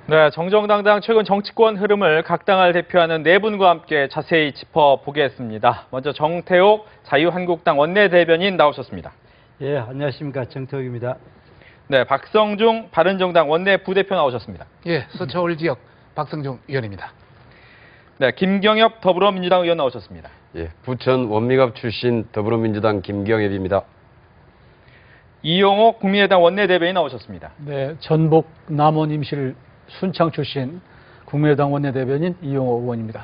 네, 정정당당 최근 정치권 흐름을 각 당을 대표하는 네 분과 함께 자세히 짚어보겠습니다. 먼저 정태욱 자유한국당 원내대변인 나오셨습니다. 예, 안녕하십니까. 정태욱입니다. 네, 박성중 바른정당 원내부대표 나오셨습니다. 예, 서초울 지역 박성중 의원입니다. 네, 김경엽 더불어민주당 의원 나오셨습니다. 예, 부천 원미갑 출신 더불어민주당 김경엽입니다. 이용호 국민의당 원내대변인 나오셨습니다. 네, 전북 남원 임실 순창 출신 국민의당 원내대변인 이용호 의원입니다.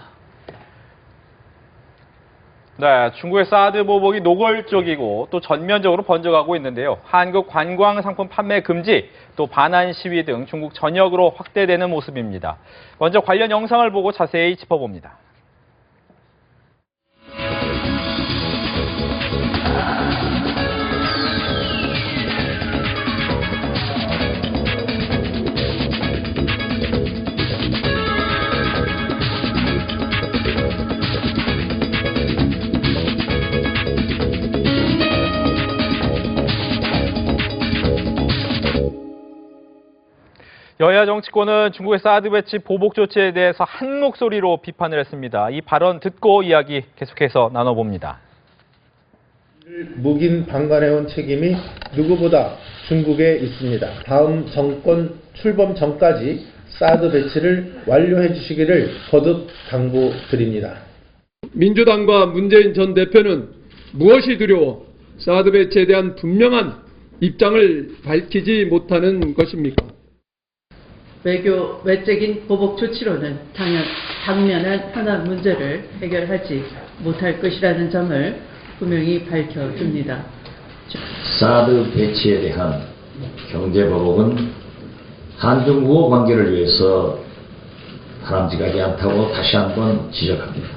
네, 중국의 사드 보복이 노골적이고 또 전면적으로 번져가고 있는데요. 한국 관광 상품 판매 금지, 또 반환 시위 등 중국 전역으로 확대되는 모습입니다. 먼저 관련 영상을 보고 자세히 짚어봅니다. 여야 정치권은 중국의 사드 배치 보복 조치에 대해서 한 목소리로 비판을 했습니다. 이 발언 듣고 이야기 계속해서 나눠봅니다. 묵인 방관해온 책임이 누구보다 중국에 있습니다. 다음 정권 출범 전까지 사드 배치를 완료해 주시기를 거듭 당부드립니다. 민주당과 문재인 전 대표는 무엇이 두려워 사드 배치에 대한 분명한 입장을 밝히지 못하는 것입니까? 외적인 보복 조치로는 당면한 현안 문제를 해결하지 못할 것이라는 점을 분명히 밝혀줍니다. 사드 배치에 대한 경제보복은 한중 우호 관계를 위해서 바람직하지 않다고 다시 한번 지적합니다.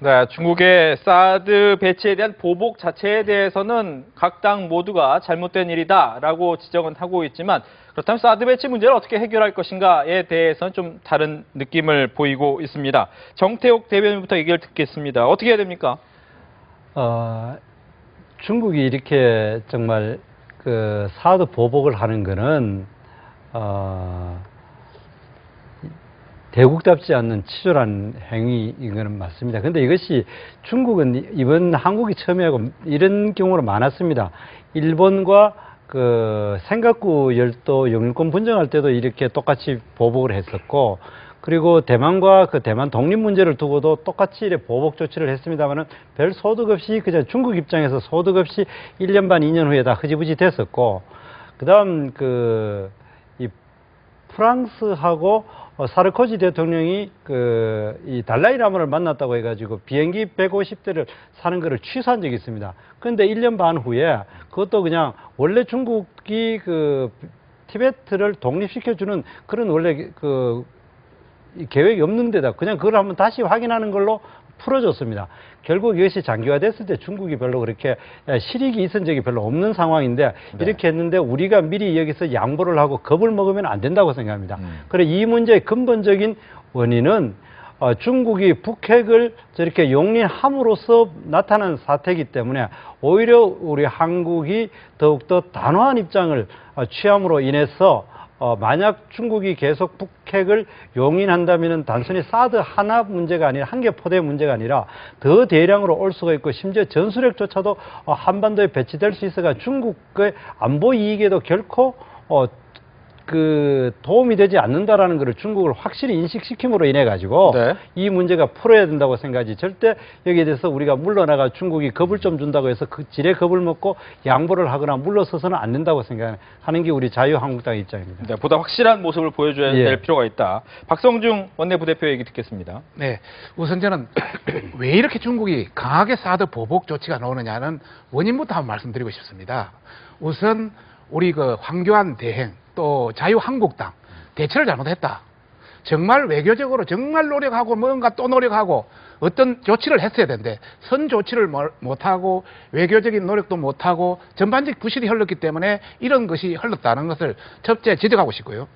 네, 중국의 사드 배치에 대한 보복 자체에 대해서는 각 당 모두가 잘못된 일이다라고 지적은 하고 있지만 그렇다면 사드 배치 문제를 어떻게 해결할 것인가에 대해서는 좀 다른 느낌을 보이고 있습니다. 정태욱 대변인부터 얘기를 듣겠습니다. 어떻게 해야 됩니까? 중국이 이렇게 정말 그 사드 보복을 하는 거는 대국답지 않는 치졸한 행위인 것은 맞습니다. 그런데 이것이 중국은 이번 한국이 처음이고 이런 경우로 많았습니다. 일본과 그 생각구 열도 영유권 분쟁할 때도 이렇게 똑같이 보복을 했었고, 그리고 대만과 그 대만 독립 문제를 두고도 똑같이 이렇게 보복 조치를 했습니다만은 별 소득 없이 그냥 중국 입장에서 소득 없이 1년 반, 2년 후에 다 흐지부지 됐었고, 그다음 이 프랑스하고 사르코지 대통령이 이 달라이라마를 만났다고 해가지고 비행기 150대를 사는 거를 취소한 적이 있습니다. 그런데 1년 반 후에 그것도 그냥 원래 중국이 티베트를 독립시켜주는 그런 원래 이 계획이 없는 데다 그냥 그걸 한번 다시 확인하는 걸로 풀어줬습니다. 결국 이것이 장기화됐을 때 중국이 별로 그렇게 실익이 있은 적이 별로 없는 상황인데 이렇게 했는데 우리가 미리 여기서 양보를 하고 겁을 먹으면 안 된다고 생각합니다. 그래서 이 문제의 근본적인 원인은 중국이 북핵을 저렇게 용인함으로써 나타난 사태이기 때문에 오히려 우리 한국이 더욱더 단호한 입장을 취함으로 인해서 만약 중국이 계속 북핵을 용인한다면 단순히 사드 하나 문제가 아니라 한 개 포대 문제가 아니라 더 대량으로 올 수가 있고 심지어 전술핵조차도 한반도에 배치될 수 있어가 중국의 안보 이익에도 결코 도움이 되지 않는다라는 것을 중국을 확실히 인식시킴으로 인해 가지고 이 문제가 풀어야 된다고 생각하지, 절대 여기에 대해서 우리가 물러나가 중국이 겁을 좀 준다고 해서 그 지레 겁을 먹고 양보를 하거나 물러서서는 안 된다고 생각하는 게 우리 자유한국당의 입장입니다. 네, 보다 확실한 모습을 보여줘야 될 필요가 있다. 박성중 원내부대표 얘기 듣겠습니다. 네, 우선 저는 왜 이렇게 중국이 강하게 사드 보복 조치가 나오느냐는 원인부터 한번 말씀드리고 싶습니다. 우선 우리 황교안 대행 또 자유한국당 대처를 잘못했다. 정말 외교적으로 정말 노력하고 뭔가 또 노력하고 어떤 조치를 했어야 되는데 선 조치를 못하고 외교적인 노력도 못하고 전반적 부실이 흘렀기 때문에 이런 것이 흘렀다는 것을 첫째 지적하고 싶고요.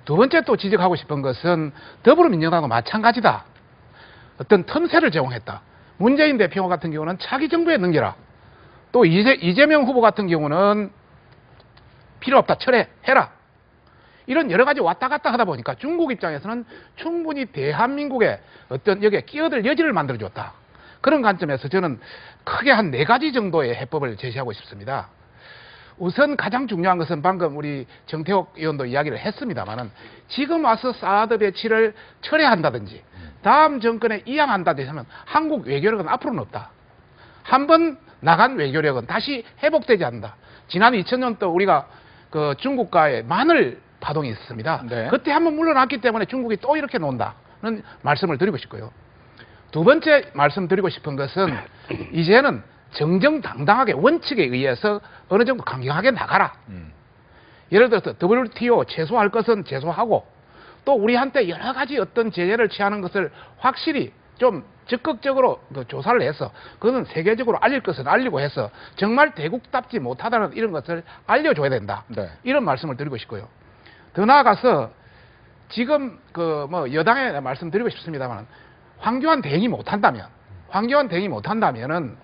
두 번째 또 지적하고 싶은 것은 더불어민주당과 마찬가지다. 어떤 틈새를 제공했다. 문재인 대표 같은 경우는 차기 정부에 넘겨라. 또 이재명 후보 같은 경우는 필요 없다, 철회해라. 이런 여러 가지 왔다 갔다 하다 보니까 중국 입장에서는 충분히 대한민국의 어떤 여기에 끼어들 여지를 만들어줬다. 그런 관점에서 저는 크게 한 4가지 정도의 해법을 제시하고 싶습니다. 우선 가장 중요한 것은 방금 우리 정태욱 의원도 이야기를 했습니다만은 지금 와서 사드 배치를 철회한다든지 다음 정권에 이양한다든지 하면 한국 외교력은 앞으로는 없다. 한번 나간 외교력은 다시 회복되지 않는다. 지난 2000년도 우리가 그 중국과의 마늘 파동이 있었습니다. 네. 그때 한번 물러났기 때문에 중국이 또 이렇게 논다는 말씀을 드리고 싶고요. 두 번째 말씀드리고 싶은 것은 이제는 정정당당하게 원칙에 의해서 어느 정도 강경하게 나가라. 예를 들어서 WTO 제소할 것은 제소하고 또 우리한테 여러 가지 어떤 제재를 취하는 것을 확실히 좀 적극적으로 조사를 해서 그것은 세계적으로 알릴 것은 알리고 해서 정말 대국답지 못하다는 이런 것을 알려줘야 된다. 네. 이런 말씀을 드리고 싶고요. 더 나아가서 지금 그 뭐 여당에 말씀드리고 싶습니다만 황교안 대행이 못한다면은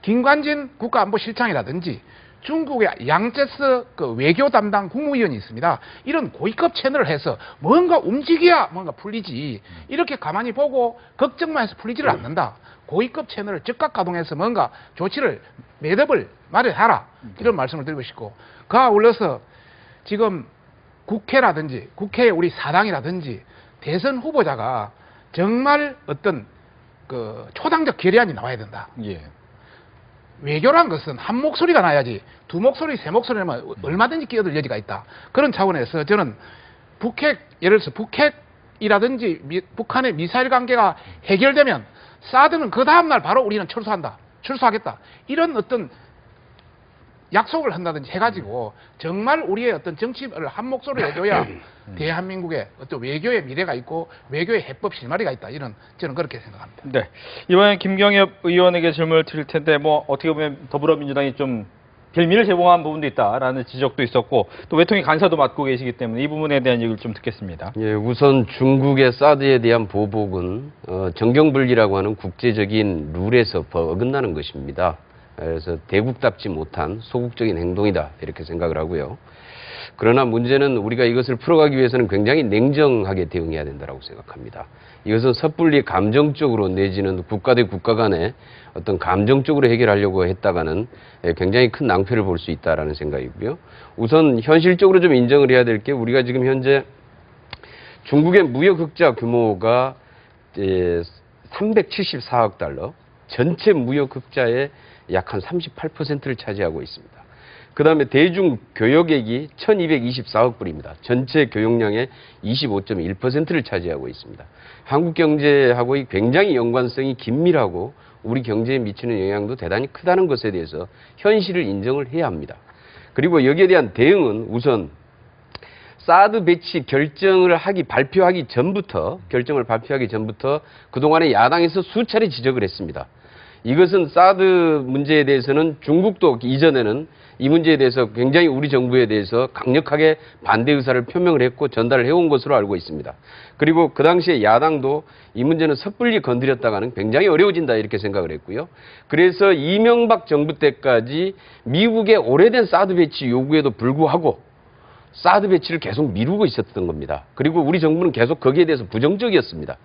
김관진 국가안보실장이라든지 중국의 양제스 그 외교 담당 국무위원이 있습니다. 이런 고위급 채널을 해서 뭔가 움직여야 뭔가 풀리지. 이렇게 가만히 보고 걱정만 해서 풀리지를 않는다. 고위급 채널을 즉각 가동해서 뭔가 조치를 매듭을 마련하라. 이런 말씀을 드리고 싶고 그 아울러서 지금 국회라든지 국회의 우리 사당이라든지 대선 후보자가 정말 어떤 그 초당적 결의안이 나와야 된다. 예. 외교란 것은 한 목소리가 나야지 두 목소리, 세 목소리 나면 얼마든지 끼어들 여지가 있다. 그런 차원에서 저는 예를 들어서 북핵이라든지 북한의 미사일 관계가 해결되면 사드는 그 다음날 바로 우리는 철수하겠다. 이런 어떤 약속을 한다든지 해가지고 정말 우리의 어떤 정치를 한 목소리로 해줘야 대한민국의 어떤 외교의 미래가 있고 외교의 해법 실마리가 있다. 저는 그렇게 생각합니다. 네. 이번에 김경엽 의원에게 질문을 드릴 텐데 뭐 어떻게 보면 더불어민주당이 좀 빌미를 제공한 부분도 있다라는 지적도 있었고 또 외통위 간사도 맡고 계시기 때문에 이 부분에 대한 얘기를 좀 듣겠습니다. 예, 우선 중국의 사드에 대한 보복은 정경불리라고 하는 국제적인 룰에서 어긋나는 것입니다. 그래서 대국답지 못한 소국적인 행동이다 이렇게 생각을 하고요. 그러나 문제는 우리가 이것을 풀어가기 위해서는 굉장히 냉정하게 대응해야 된다고 생각합니다. 이것은 섣불리 감정적으로 내지는 국가 대 국가 간에 어떤 감정적으로 해결하려고 했다가는 굉장히 큰 낭패를 볼 수 있다라는 생각이고요. 우선 현실적으로 좀 인정을 해야 될 게 우리가 지금 현재 중국의 무역 흑자 규모가 374억 달러, 전체 무역 흑자의 약 한 38%를 차지하고 있습니다. 그 다음에 대중 교역액이 1224억 불입니다. 전체 교역량의 25.1%를 차지하고 있습니다. 한국 경제하고 굉장히 연관성이 긴밀하고 우리 경제에 미치는 영향도 대단히 크다는 것에 대해서 현실을 인정을 해야 합니다. 그리고 여기에 대한 대응은 우선 사드 배치 결정을 발표하기 전부터 그동안에 야당에서 수차례 지적을 했습니다. 이것은 사드 문제에 대해서는 중국도 이전에는 이 문제에 대해서 굉장히 우리 정부에 대해서 강력하게 반대 의사를 표명을 했고 전달을 해온 것으로 알고 있습니다. 그리고 그 당시에 야당도 이 문제는 섣불리 건드렸다가는 굉장히 어려워진다 이렇게 생각을 했고요. 그래서 이명박 정부 때까지 미국의 오래된 사드 배치 요구에도 불구하고 사드 배치를 계속 미루고 있었던 겁니다. 그리고 우리 정부는 계속 거기에 대해서 부정적이었습니다.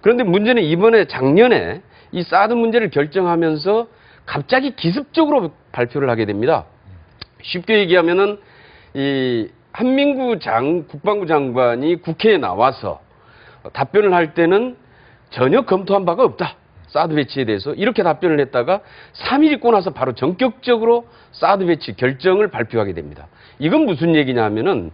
그런데 문제는 이번에 작년에 이 사드 문제를 결정하면서 갑자기 기습적으로 발표를 하게 됩니다. 쉽게 얘기하면은 이 한민구 국방부 장관이 국회에 나와서 답변을 할 때는 전혀 검토한 바가 없다. 사드 배치에 대해서 이렇게 답변을 했다가 3일 있고 나서 바로 전격적으로 사드 배치 결정을 발표하게 됩니다. 이건 무슨 얘기냐 하면은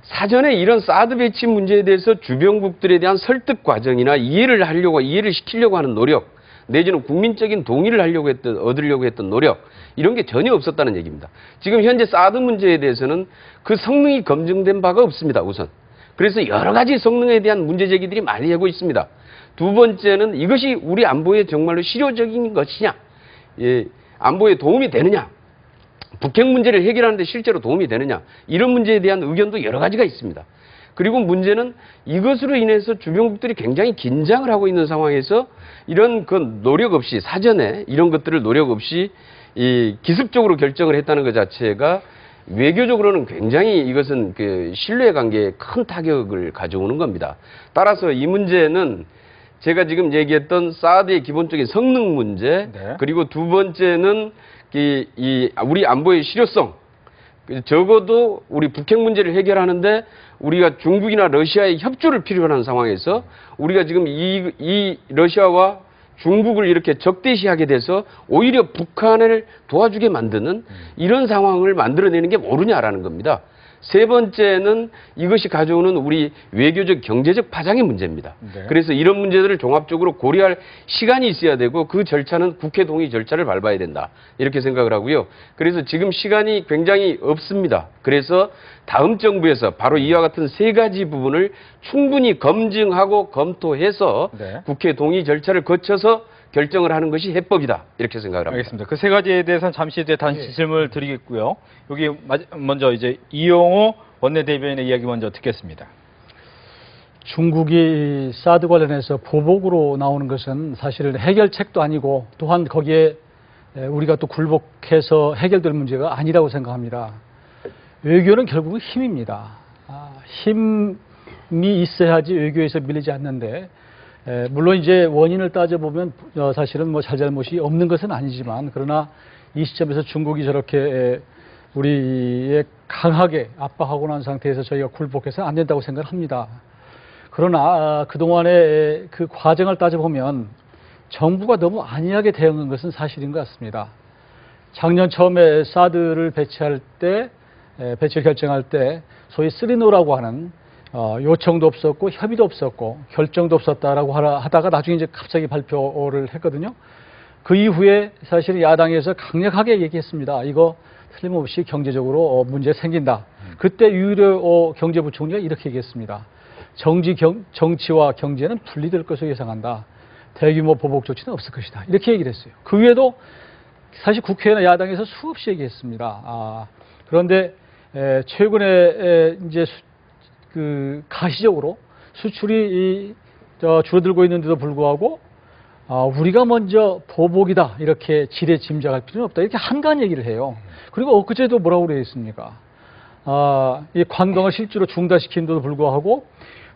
사전에 이런 사드 배치 문제에 대해서 주변국들에 대한 설득 과정이나 이해를 시키려고 하는 노력, 내지는 국민적인 동의를 얻으려고 했던 노력, 이런 게 전혀 없었다는 얘기입니다. 지금 현재 사드 문제에 대해서는 그 성능이 검증된 바가 없습니다, 우선. 그래서 여러 가지 성능에 대한 문제 제기들이 많이 되고 있습니다. 두 번째는 이것이 우리 안보에 정말로 실효적인 것이냐, 안보에 도움이 되느냐, 북핵 문제를 해결하는 데 실제로 도움이 되느냐, 이런 문제에 대한 의견도 여러 가지가 있습니다. 그리고 문제는 이것으로 인해서 주변국들이 굉장히 긴장을 하고 있는 상황에서 이런 노력 없이, 사전에 이런 것들을 노력 없이 기습적으로 결정을 했다는 것 자체가 외교적으로는 굉장히 이것은 그 신뢰 관계에 큰 타격을 가져오는 겁니다. 따라서 이 문제는 제가 지금 얘기했던 사드의 기본적인 성능 문제, 네. 그리고 두 번째는 우리 안보의 실효성, 적어도 우리 북핵 문제를 해결하는데 우리가 중국이나 러시아의 협조를 필요로 하는 상황에서 우리가 지금 이 러시아와 중국을 이렇게 적대시하게 돼서 오히려 북한을 도와주게 만드는 이런 상황을 만들어내는 게 옳으냐라는 겁니다. 세 번째는 이것이 가져오는 우리 외교적 경제적 파장의 문제입니다. 네. 그래서 이런 문제들을 종합적으로 고려할 시간이 있어야 되고 그 절차는 국회 동의 절차를 밟아야 된다. 이렇게 생각을 하고요. 그래서 지금 시간이 굉장히 없습니다. 그래서 다음 정부에서 바로 이와 같은 세 가지 부분을 충분히 검증하고 검토해서 네. 국회 동의 절차를 거쳐서 결정을 하는 것이 해법이다. 이렇게 생각을 합니다. 알겠습니다. 그 세 가지에 대해서는 잠시 뒤에 다시 질문을 드리겠고요. 여기 먼저 이제 이용호 원내대변인의 이야기 먼저 듣겠습니다. 중국이 사드 관련해서 보복으로 나오는 것은 사실 해결책도 아니고 또한 거기에 우리가 또 굴복해서 해결될 문제가 아니라고 생각합니다. 외교는 결국은 힘입니다. 힘이 있어야지 외교에서 밀리지 않는데 물론 이제 원인을 따져보면 사실은 뭐 잘잘못이 없는 것은 아니지만 그러나 이 시점에서 중국이 저렇게 우리에 강하게 압박하고 난 상태에서 저희가 굴복해서는 안 된다고 생각합니다. 그러나 그동안의 그 과정을 따져보면 정부가 너무 안이하게 대응한 것은 사실인 것 같습니다. 작년 처음에 사드를 배치를 결정할 때 소위 3노라고 하는 요청도 없었고 협의도 없었고 결정도 없었다라고 하다가 나중에 이제 갑자기 발표를 했거든요. 그 이후에 사실 야당에서 강력하게 얘기했습니다. 이거 틀림없이 경제적으로 문제 생긴다. 그때 유일의 경제부총리가 이렇게 얘기했습니다. 정치와 경제는 분리될 것으로 예상한다. 대규모 보복 조치는 없을 것이다. 이렇게 얘기를 했어요. 그 외에도 사실 국회나 야당에서 수없이 얘기했습니다. 그런데 최근에 이제 가시적으로 수출이 줄어들고 있는데도 불구하고 우리가 먼저 보복이다 이렇게 지레 짐작할 필요는 없다 이렇게 한가한 얘기를 해요. 그리고 엊그제도 뭐라고 그랬습니까? 이 관광을 실제로 중단시키는데도 불구하고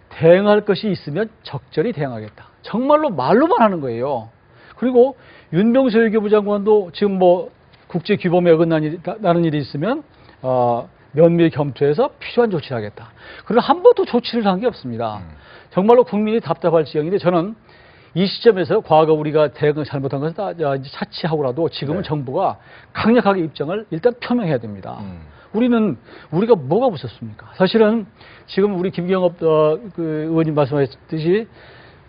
대응할 것이 있으면 적절히 대응하겠다. 정말로 말로만 하는 거예요. 그리고 윤병세 외교부 장관도 지금 뭐 국제 규범에 어긋나는 일이 있으면 면밀히 검토해서 필요한 조치를 하겠다. 그러나 한 번도 조치를 한 게 없습니다. 정말로 국민이 답답할 지경인데 저는 이 시점에서 과거 우리가 대응을 잘못한 것은 다 이제 차치하고라도 지금은 정부가 강력하게 입장을 일단 표명해야 됩니다. 우리가 뭐가 무섭습니까? 사실은 지금 우리 김경업 그 의원님 말씀하셨듯이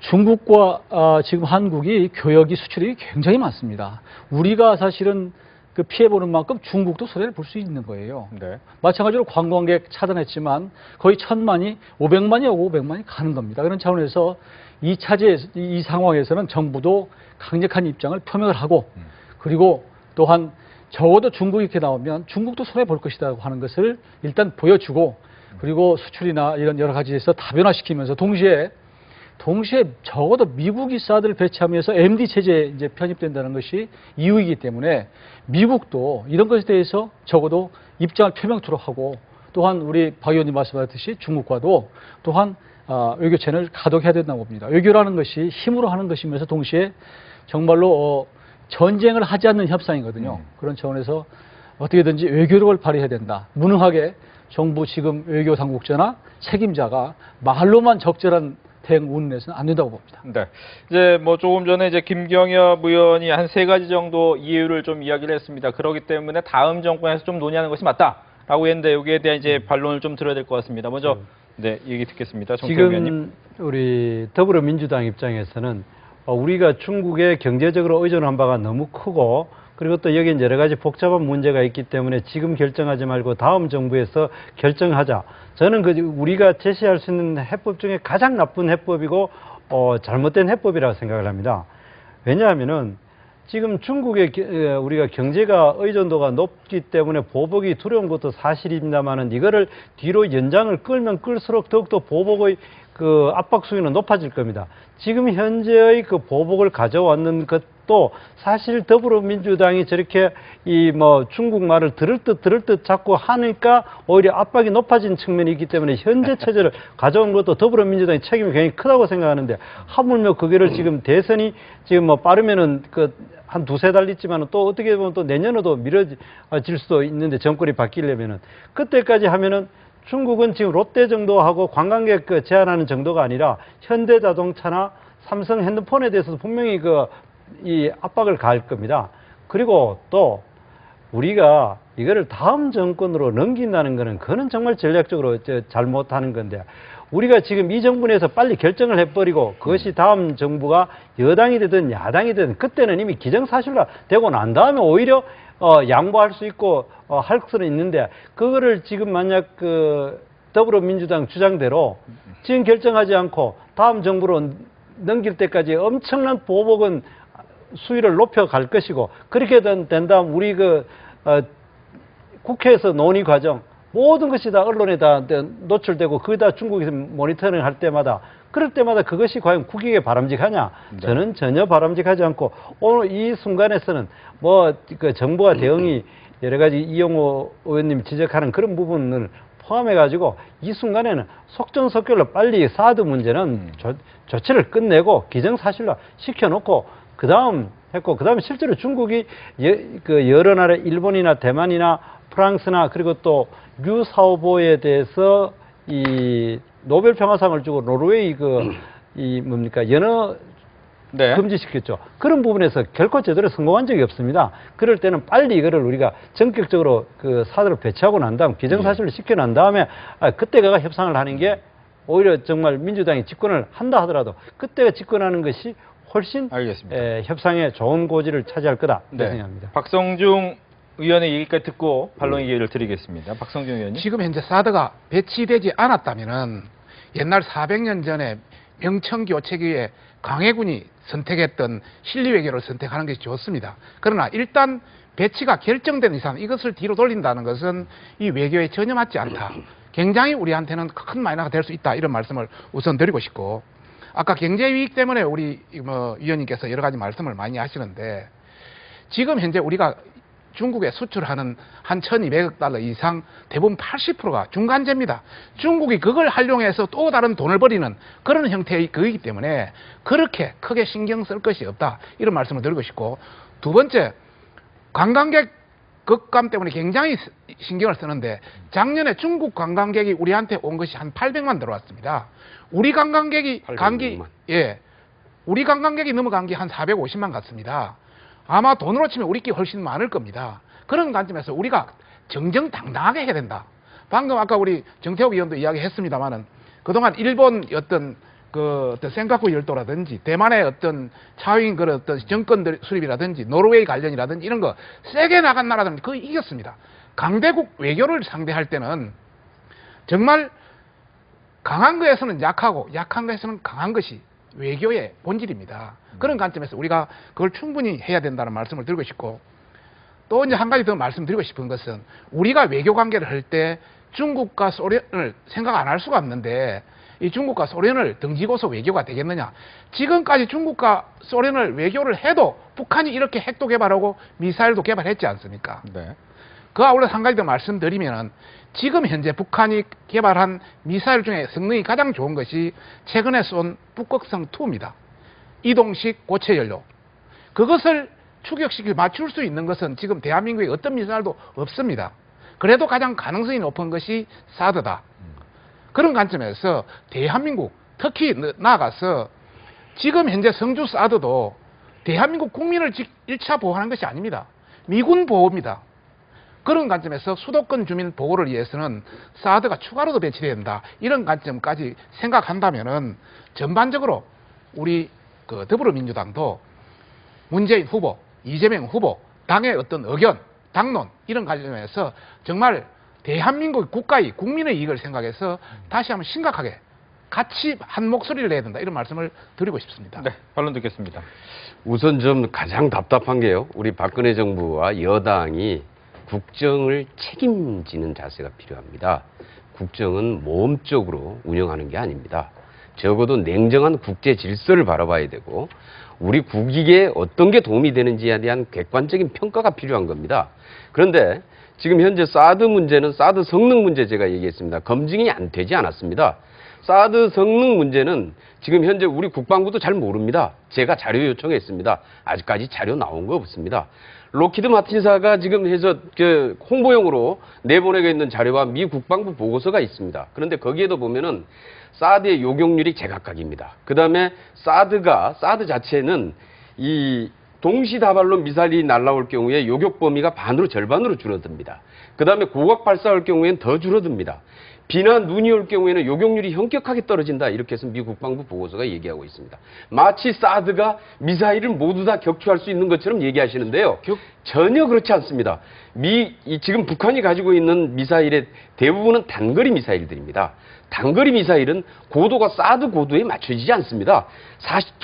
중국과 지금 한국이 교역이 수출이 굉장히 많습니다. 우리가 사실은 그 피해보는 만큼 중국도 손해를 볼 수 있는 거예요. 네. 마찬가지로 관광객 차단했지만 거의 1,000만이 500만이 오고 500만이 가는 겁니다. 그런 차원에서 이 상황에서는 정부도 강력한 입장을 표명을 하고 그리고 또한 적어도 중국이 이렇게 나오면 중국도 손해볼 것이라고 하는 것을 일단 보여주고 그리고 수출이나 이런 여러 가지에서 다변화시키면서 동시에 적어도 미국이 사드를 배치하면서 MD 체제에 이제 편입된다는 것이 이유이기 때문에 미국도 이런 것에 대해서 적어도 입장을 표명토록 하고 또한 우리 박 의원님 말씀하셨듯이 중국과도 또한 외교 채널을 가동해야 된다고 봅니다. 외교라는 것이 힘으로 하는 것이면서 동시에 정말로 전쟁을 하지 않는 협상이거든요. 그런 차원에서 어떻게든지 외교력을 발휘해야 된다. 무능하게 정부 지금 외교 당국자나 책임자가 말로만 적절한 대응 운운해서는 안 된다고 봅니다. 네. 이제 뭐 조금 전에 이제 김경엽 의원이 한 세 가지 정도 이유를 좀 이야기를 했습니다. 그렇기 때문에 다음 정권에서 좀 논의하는 것이 맞다라고 했는데 여기에 대한 이제 반론을 좀 들어야 될 것 같습니다. 먼저 네, 얘기 듣겠습니다. 정태영 의원님. 지금 우리 더불어민주당 입장에서는 우리가 중국에 경제적으로 의존한 바가 너무 크고 그리고 또 여기에 여러 가지 복잡한 문제가 있기 때문에 지금 결정하지 말고 다음 정부에서 결정하자. 저는 우리가 제시할 수 있는 해법 중에 가장 나쁜 해법이고 잘못된 해법이라고 생각을 합니다. 왜냐하면은 지금 중국에 우리가 경제가 의존도가 높기 때문에 보복이 두려운 것도 사실입니다만은 이거를 뒤로 연장을 끌면 끌수록 더욱더 보복의 그 압박 수위는 높아질 겁니다. 지금 현재의 그 보복을 가져왔는 것 또 사실 더불어민주당이 저렇게 이 뭐 중국말을 들을 듯 자꾸 하니까 오히려 압박이 높아진 측면이 있기 때문에 현재 체제를 가져온 것도 더불어민주당의 책임이 굉장히 크다고 생각하는데 하물며 그거를 지금 대선이 지금 뭐 빠르면은 한 두세 달 있지만 또 어떻게 보면 또 내년에도 미뤄질 수도 있는데 정권이 바뀌려면은 그때까지 하면은 중국은 지금 롯데 정도 하고 관광객 제한하는 정도가 아니라 현대자동차나 삼성 핸드폰에 대해서도 분명히 이 압박을 가할 겁니다. 그리고 또 우리가 이거를 다음 정권으로 넘긴다는 거는 그거는 정말 전략적으로 잘못하는 건데 우리가 지금 이 정부 내에서 빨리 결정을 해버리고 그것이 다음 정부가 여당이 되든 야당이 되든 그때는 이미 기정사실화 되고 난 다음에 오히려 양보할 수 있고 할 수는 있는데 그거를 지금 만약 더불어민주당 주장대로 지금 결정하지 않고 다음 정부로 넘길 때까지 엄청난 보복은 수위를 높여갈 것이고 그렇게 된 다음 우리 국회에서 논의 과정 모든 것이 다 언론에 다 노출되고 그게 다 중국에서 모니터링 할 때마다 그럴 때마다 그것이 과연 국익에 바람직하냐? 네. 저는 전혀 바람직하지 않고 오늘 이 순간에서는 정부와 대응이 여러 가지 이용호 의원님 지적하는 그런 부분을 포함해가지고 이 순간에는 속전속결로 빨리 사드 문제는 조치를 끝내고 기정사실화 시켜놓고 그 다음 실제로 중국이 여러 나라 일본이나 대만이나 프랑스나 그리고 또 류 사오보에 대해서 이 노벨 평화상을 주고 노르웨이 연어 네. 금지시켰죠. 그런 부분에서 결코 제대로 성공한 적이 없습니다. 그럴 때는 빨리 이거를 우리가 전격적으로 사드를 배치하고 난 다음 기정사실로 시켜난 다음에 그때가 협상을 하는 게 오히려 정말 민주당이 집권을 한다 하더라도 그때가 집권하는 것이 훨씬 알겠습니다. 협상에 좋은 고지를 차지할 거다 네. 생각합니다. 박성중 의원의 얘기까지 듣고 반론 기회를 드리겠습니다. 박성중 의원님. 지금 현재 사드가 배치되지 않았다면은 옛날 400년 전에 명청교체기에 강해군이 선택했던 실리외교를 선택하는 것이 좋습니다. 그러나 일단 배치가 결정된 이상 이것을 뒤로 돌린다는 것은 이 외교에 전혀 맞지 않다. 굉장히 우리한테는 큰 마이너스가 될 수 있다. 이런 말씀을 우선 드리고 싶고 아까 경제이익 때문에 우리 위원님께서 여러 가지 말씀을 많이 하시는데 지금 현재 우리가 중국에 수출하는 한 1,200억 달러 이상 대부분 80%가 중간재입니다. 중국이 그걸 활용해서 또 다른 돈을 버리는 그런 형태의 거이기 때문에 그렇게 크게 신경 쓸 것이 없다. 이런 말씀을 드리고 싶고 두 번째, 관광객 급감 때문에 굉장히 신경을 쓰는데 작년에 중국 관광객이 우리한테 온 것이 한 800만 들어왔습니다. 우리 관광객이 우리 관광객이 넘어간 게 한 450만 같습니다. 아마 돈으로 치면 우리끼리 훨씬 많을 겁니다. 그런 관점에서 우리가 정정당당하게 해야 된다. 방금 아까 우리 정태욱 의원도 이야기했습니다만은 그동안 일본 어떤 센카쿠 열도라든지 대만의 어떤 차윙 어떤 정권 수립이라든지 노르웨이 관련이라든지 이런 거 세게 나간 나라들은 거의 이겼습니다. 강대국 외교를 상대할 때는 정말 강한 거에서는 약하고 약한 거에서는 강한 것이 외교의 본질입니다. 그런 관점에서 우리가 그걸 충분히 해야 된다는 말씀을 드리고 싶고 또 이제 한 가지 더 말씀드리고 싶은 것은 우리가 외교 관계를 할 때 중국과 소련을 생각 안 할 수가 없는데 이 중국과 소련을 등지고서 외교가 되겠느냐. 지금까지 중국과 소련을 외교를 해도 북한이 이렇게 핵도 개발하고 미사일도 개발했지 않습니까? 네. 그 아울러 한 가지 더 말씀드리면은 지금 현재 북한이 개발한 미사일 중에 성능이 가장 좋은 것이 최근에 쏜 북극성2입니다. 이동식 고체 연료. 그것을 추격시켜 맞출 수 있는 것은 지금 대한민국에 어떤 미사일도 없습니다. 그래도 가장 가능성이 높은 것이 사드다. 그런 관점에서 대한민국 특히 나아가서 지금 현재 성주 사드도 대한민국 국민을 1차 보호하는 것이 아닙니다. 미군 보호입니다. 그런 관점에서 수도권 주민 보호를 위해서는 사드가 추가로도 배치돼야 된다. 이런 관점까지 생각한다면은 전반적으로 우리 더불어민주당도 문재인 후보, 이재명 후보, 당의 어떤 의견, 당론 이런 관점에서 정말 대한민국 국가의 국민의 이익을 생각해서 다시 한번 심각하게 같이 한 목소리를 내야 된다. 이런 말씀을 드리고 싶습니다. 네, 반론 듣겠습니다. 우선 좀 가장 답답한 게요. 우리 박근혜 정부와 여당이 국정을 책임지는 자세가 필요합니다. 국정은 모험적으로 운영하는 게 아닙니다. 적어도 냉정한 국제 질서를 바라봐야 되고 우리 국익에 어떤 게 도움이 되는지에 대한 객관적인 평가가 필요한 겁니다. 그런데 지금 현재 사드 문제는 사드 성능 문제 제가 얘기했습니다. 검증이 안 되지 않았습니다. 사드 성능 문제는 지금 현재 우리 국방부도 잘 모릅니다. 제가 자료 요청했습니다. 아직까지 자료 나온 거 없습니다. 록히드 마틴사가 지금 해서 그 홍보용으로 내보내고 있는 자료와 미 국방부 보고서가 있습니다. 그런데 거기에도 보면은 사드의 요격률이 제각각입니다. 그 다음에 사드 자체는 이 동시다발로 미사일이 날아올 경우에 요격 범위가 절반으로 줄어듭니다. 그 다음에 고각 발사할 경우에는 더 줄어듭니다. 비나 눈이 올 경우에는 요격률이 현격하게 떨어진다. 이렇게 해서 미 국방부 보고서가 얘기하고 있습니다. 마치 사드가 미사일을 모두 다 격추할 수 있는 것처럼 얘기하시는데요. 전혀 그렇지 않습니다. 지금 북한이 가지고 있는 미사일의 대부분은 단거리 미사일들입니다. 단거리 미사일은 고도가 사드 고도에 맞춰지지 않습니다.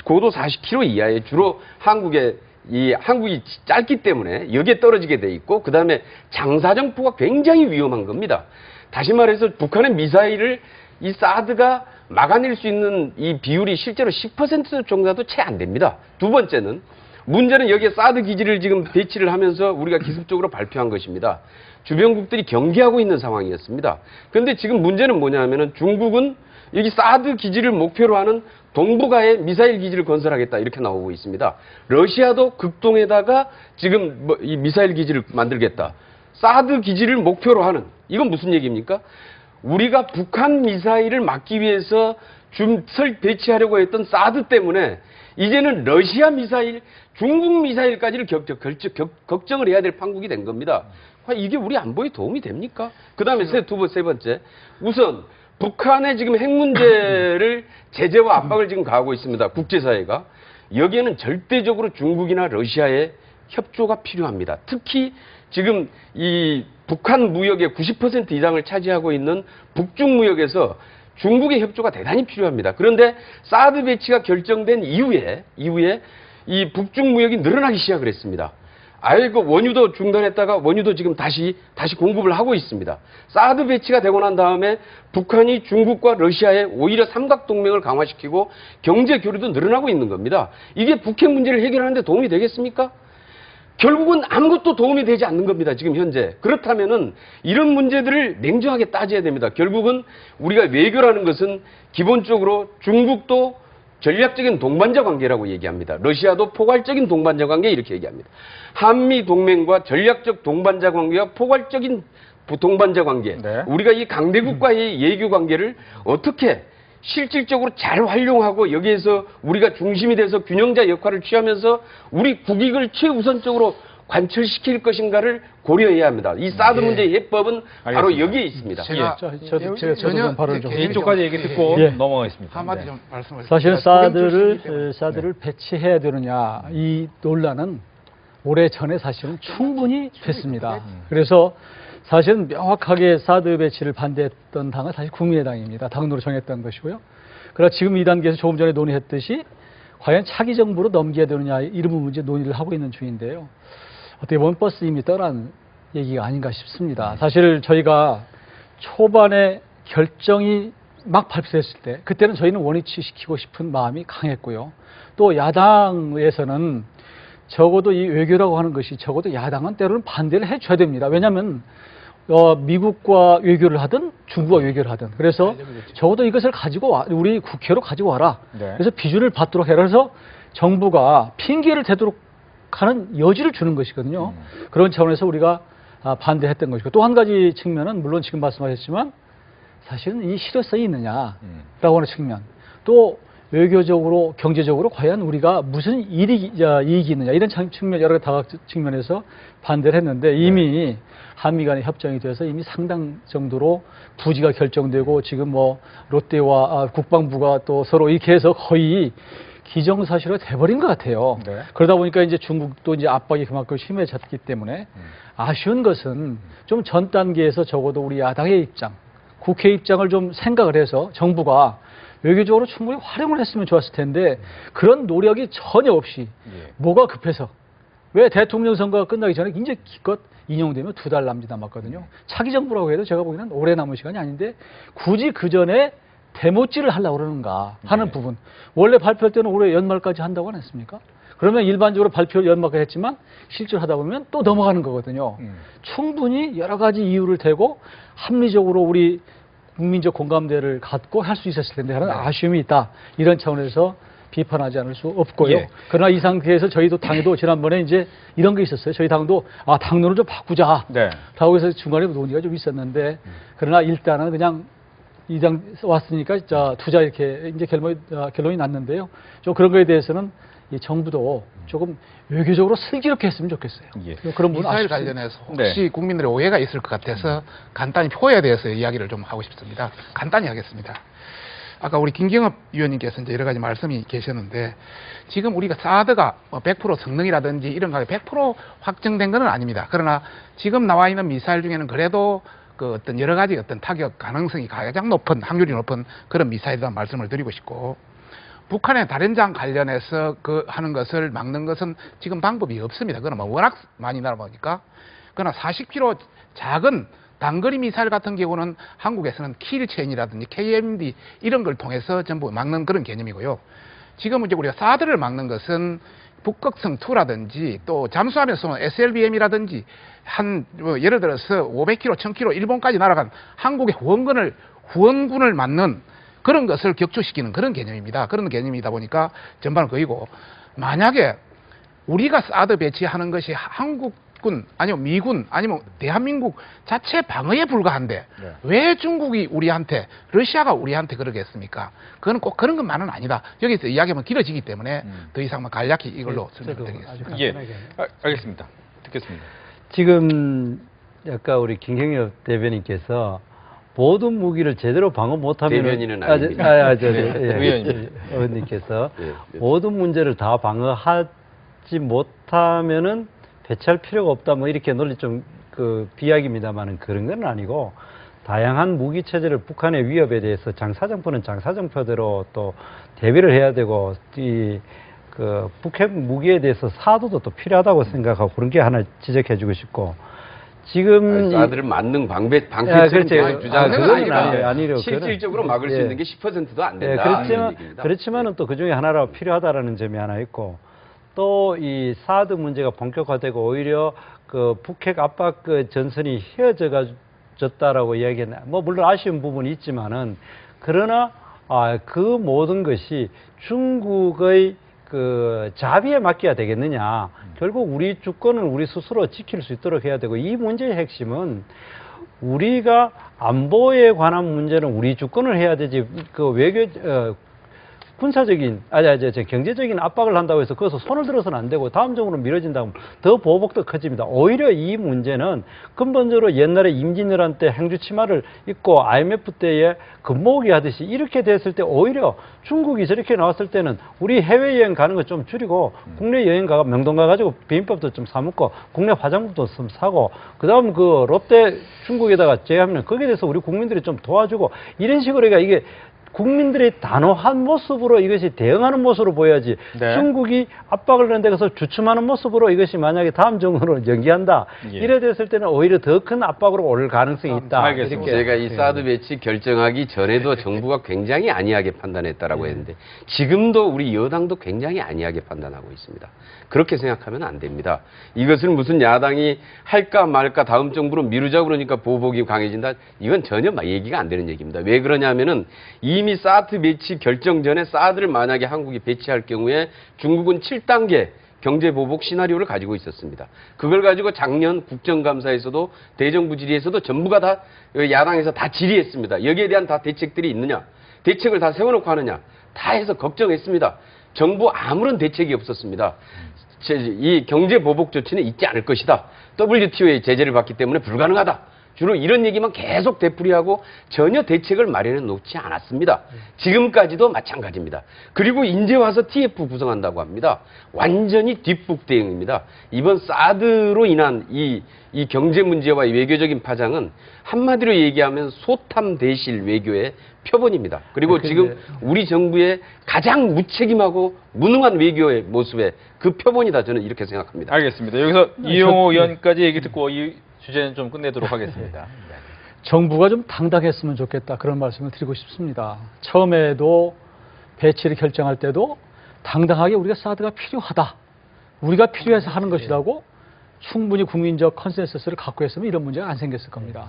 고도 40km 이하에 주로 한국이 짧기 때문에 여기에 떨어지게 돼 있고, 그 다음에 장사정포가 굉장히 위험한 겁니다. 다시 말해서 북한의 미사일을 이 사드가 막아낼 수 있는 이 비율이 실제로 10% 정도도 채 안 됩니다. 두 번째는 문제는 여기에 사드 기지를 지금 배치를 하면서 우리가 기습적으로 발표한 것입니다. 주변국들이 경계하고 있는 상황이었습니다. 그런데 지금 문제는 뭐냐면은 중국은 여기 사드 기지를 목표로 하는 동북아에 미사일 기지를 건설하겠다 이렇게 나오고 있습니다. 러시아도 극동에다가 지금 이 미사일 기지를 만들겠다. 사드 기지를 목표로 하는, 이건 무슨 얘기입니까? 우리가 북한 미사일을 막기 위해서 배치하려고 했던 사드 때문에 이제는 러시아 미사일, 중국 미사일까지를 걱정을 해야 될 판국이 된 겁니다. 이게 우리 안보에 도움이 됩니까? 그 다음에 세 번째. 우선 북한의 지금 핵 문제를 제재와 압박을 지금 가하고 있습니다. 국제사회가. 여기에는 절대적으로 중국이나 러시아의 협조가 필요합니다. 특히 지금 이 북한 무역의 90% 이상을 차지하고 있는 북중 무역에서 중국의 협조가 대단히 필요합니다. 그런데 사드 배치가 결정된 이후에 이 북중 무역이 늘어나기 시작을 했습니다. 원유도 중단했다가 원유도 지금 다시 공급을 하고 있습니다. 사드 배치가 되고 난 다음에 북한이 중국과 러시아에 오히려 삼각동맹을 강화시키고 경제 교류도 늘어나고 있는 겁니다. 이게 북핵 문제를 해결하는 데 도움이 되겠습니까? 결국은 아무것도 도움이 되지 않는 겁니다. 지금 현재. 그렇다면은 이런 문제들을 냉정하게 따져야 됩니다. 결국은 우리가 외교라는 것은 기본적으로 중국도 전략적인 동반자 관계라고 얘기합니다. 러시아도 포괄적인 동반자 관계 이렇게 얘기합니다. 한미 동맹과 전략적 동반자 관계와 포괄적인 동반자 관계. 네. 우리가 이 강대국과의 외교 관계를 어떻게 실질적으로 잘 활용하고 여기에서 우리가 중심이 돼서 균형자 역할을 취하면서 우리 국익을 최우선적으로 관철시킬 것인가를 고려해야 합니다. 이 사드 문제의 해법은 바로 여기에 있습니다. 제가 저도 전혀 발언을 좀 이쪽까지 얘기 듣고 예. 넘어가겠습니다. 한마디 좀 말씀을 사실은 제가 소변 출신이기 때문에. 사드를 배치해야 되느냐 이 논란은 오래 전에 사실은 충분히 됐습니다. 그래서 사실은 명확하게 사드 배치를 반대했던 당은 사실 국민의당입니다. 당으로 정했던 것이고요. 그러나 지금 이 단계에서 조금 전에 논의했듯이 과연 차기 정부로 넘겨야 되느냐 이런 부분 문제 논의를 하고 있는 중인데요. 어떻게 보면 버스 이미 떠난 얘기가 아닌가 싶습니다. 사실 저희가 초반에 결정이 막 발표됐을 때 그때는 저희는 원위치시키고 싶은 마음이 강했고요. 또 야당에서는 적어도 이 외교라고 하는 것이 적어도 야당은 때로는 반대를 해줘야 됩니다. 왜냐하면 미국과 외교를 하든 중국과 외교를 하든 그래서 적어도 이것을 가지고 우리 국회로 가지고 와라. 네. 그래서 비준을 받도록 해라. 그래서 정부가 핑계를 대도록 하는 여지를 주는 것이거든요. 그런 차원에서 우리가 반대했던 것이고 또 한 가지 측면은 물론 지금 말씀하셨지만 사실은 이 실효성이 있느냐라고 하는 측면 또 외교적으로 경제적으로 과연 우리가 무슨 이익이 있느냐 이런 측면 여러 다각 측면에서 반대를 했는데 이미 한미 간의 협정이 돼서 이미 상당 정도로 부지가 결정되고 지금 뭐 롯데와 국방부가 또 서로 이렇게 해서 거의 기정사실화 돼버린 것 같아요. 네. 그러다 보니까 이제 중국도 이제 압박이 그만큼 심해졌기 때문에 아쉬운 것은 좀 전 단계에서 적어도 우리 야당의 입장, 국회 입장을 좀 생각을 해서 정부가 외교적으로 충분히 활용을 했으면 좋았을 텐데 그런 노력이 전혀 없이 뭐가 급해서 왜 대통령 선거가 끝나기 전에 이제 기껏 인용되면 2달 남짓 남았거든요. 차기 정부라고 해도 제가 보기에는 오래 남은 시간이 아닌데 굳이 그 전에 데모찌를 하려고 그러는가 하는 부분. 원래 발표할 때는 올해 연말까지 한다고 안 했습니까? 그러면 일반적으로 발표를 연말까지 했지만 실제로 하다 보면 또 넘어가는 거거든요. 충분히 여러 가지 이유를 대고 합리적으로 우리 국민적 공감대를 갖고 할 수 있었을 텐데 하는 아쉬움이 있다. 이런 차원에서 비판하지 않을 수 없고요. 예. 그러나 이 상태에서 저희도 당에도 지난번에 이제 이런 게 있었어요. 저희 당도 당론을 좀 바꾸자. 네. 라고 해서 중간에 논의가 좀 있었는데 그러나 일단은 그냥 이 당 왔으니까 자 투자 이렇게 이제 결론이 났는데요. 좀 그런 거에 대해서는 이 정부도 조금 외교적으로 슬기롭게 했으면 좋겠어요. 예. 그런 부분 미사일 아쉽습니다. 관련해서 혹시 국민들의 오해가 있을 것 같아서 간단히 표에 대해서 이야기를 좀 하고 싶습니다. 간단히 하겠습니다. 아까 우리 김경엽 위원님께서 이제 여러 가지 말씀이 계셨는데 지금 우리가 사드가 100% 성능이라든지 이런 거 100% 확정된 건 아닙니다. 그러나 지금 나와 있는 미사일 중에는 그래도 그 어떤 여러 가지 어떤 타격 가능성이 가장 높은 확률이 높은 그런 미사일이라는 말씀을 드리고 싶고 북한의 다련장 관련해서 그 하는 것을 막는 것은 지금 방법이 없습니다. 그건 뭐 워낙 많이 날아보니까 그러나 40km 작은 단거리 미사일 같은 경우는 한국에서는 킬체인이라든지 KMD 이런 걸 통해서 전부 막는 그런 개념이고요. 지금 이제 우리가 사드를 막는 것은 북극성2라든지 또 잠수하면서 SLBM이라든지 예를 들어서 500km, 1000km 일본까지 날아간 한국의 후원군을 맞는 그런 것을 격추시키는 그런 개념입니다. 그런 개념이다 보니까 전반은 그이고 만약에 우리가 사드 배치하는 것이 한국군 아니면 미군 아니면 대한민국 자체 방어에 불과한데 왜 중국이 우리한테 러시아가 우리한테 그러겠습니까? 그건 꼭 그런 것만은 아니다. 여기서 이야기하면 길어지기 때문에 더 이상 간략히 이걸로 설명드리겠습니다. 예. 알겠습니다. 듣겠습니다. 지금 아까 우리 김경엽 대변인께서 모든 무기를 제대로 방어 못하면 대변인은 아닙니다. 의원님. 의원님께서 예. 모든 문제를 다 방어하지 못하면은 배치할 필요가 없다 뭐 이렇게 논리 좀 그 비약입니다만은 그런 건 아니고 다양한 무기 체제를 북한의 위협에 대해서 장사정포는 장사정포대로 또 대비를 해야 되고 이 그 북핵 무기에 대해서 사도도 또 필요하다고 생각하고 그런 게 하나 지적해주고 싶고 지금 사드를 맞는 방패처럼 그렇죠. 주장하는 그건 아니라 아니래요. 실질적으로 막을 수 예. 있는 게 10%도 안 된다. 그렇지만은 또 그 중에 하나로 필요하다라는 점이 하나 있고 또 이 사드 문제가 본격화되고 오히려 그 북핵 압박 그 전선이 헤어졌다라고 이야기했나 뭐 물론 아쉬운 부분이 있지만은 그러나 그 모든 것이 중국의 그 자비에 맡겨야 되겠느냐. 결국 우리 주권을 우리 스스로 지킬 수 있도록 해야 되고 이 문제의 핵심은 우리가 안보에 관한 문제는 우리 주권을 해야 되지 그 군사적인 경제적인 압박을 한다고 해서 거기서 손을 들어서는 안 되고 다음 정으로 미뤄진다면 더 보복도 커집니다. 오히려 이 문제는 근본적으로 옛날에 임진왜란 때 행주치마를 입고 IMF 때에 금모으기 하듯이 이렇게 됐을 때 오히려 중국이 저렇게 나왔을 때는 우리 해외여행 가는 거 좀 줄이고 국내 여행 가가 명동 가가지고 비빔밥도 좀 사먹고 국내 화장품도 좀 사고 그 다음 그 롯데 중국에다가 제하면 거기에 대해서 우리 국민들이 좀 도와주고 이런 식으로 이게 국민들의 단호한 모습으로 이것이 대응하는 모습으로 보여야지 네. 중국이 압박을 하는 데 가서 주춤하는 모습으로 이것이 만약에 다음 정으로 연기한다. 예. 이래 됐을 때는 오히려 더 큰 압박으로 올 가능성이 있다. 알겠습니다. 이렇게. 제가 이 사드 배치 결정하기 전에도 정부가 굉장히 안이하게 판단했다라고 했는데 지금도 우리 여당도 굉장히 안이하게 판단하고 있습니다. 그렇게 생각하면 안 됩니다. 이것을 무슨 야당이 할까 말까 다음 정부로 미루자 그러니까 보복이 강해진다. 이건 전혀 얘기가 안 되는 얘기입니다. 왜 그러냐면은 이미 사드 배치 결정 전에 사드를 만약에 한국이 배치할 경우에 중국은 7단계 경제보복 시나리오를 가지고 있었습니다. 그걸 가지고 작년 국정감사에서도 대정부 질의에서도 전부가 다 야당에서 다 질의했습니다. 여기에 대한 다 대책들이 있느냐, 대책을 다 세워놓고 하느냐, 다 해서 걱정했습니다. 정부 아무런 대책이 없었습니다. 이 경제보복 조치는 있지 않을 것이다. WTO의 제재를 받기 때문에 불가능하다. 주로 이런 얘기만 계속 되풀이하고 전혀 대책을 마련해 놓지 않았습니다. 지금까지도 마찬가지입니다. 그리고 이제 와서 TF 구성한다고 합니다. 완전히 뒷북 대응입니다. 이번 사드로 인한 이 경제 문제와 외교적인 파장은 한마디로 얘기하면 소탐 대실 외교의 표본입니다. 그리고 지금 우리 정부의 가장 무책임하고 무능한 외교의 모습의 그 표본이다. 저는 이렇게 생각합니다. 알겠습니다. 여기서 이용호 의원까지 얘기 듣고 이 주제는 좀 끝내도록 하겠습니다. 정부가 좀 당당했으면 좋겠다 그런 말씀을 드리고 싶습니다. 처음에도 배치를 결정할 때도 당당하게 우리가 사드가 필요하다. 우리가 필요해서 하는 것이라고 충분히 국민적 컨센서스를 갖고 했으면 이런 문제가 안 생겼을 겁니다.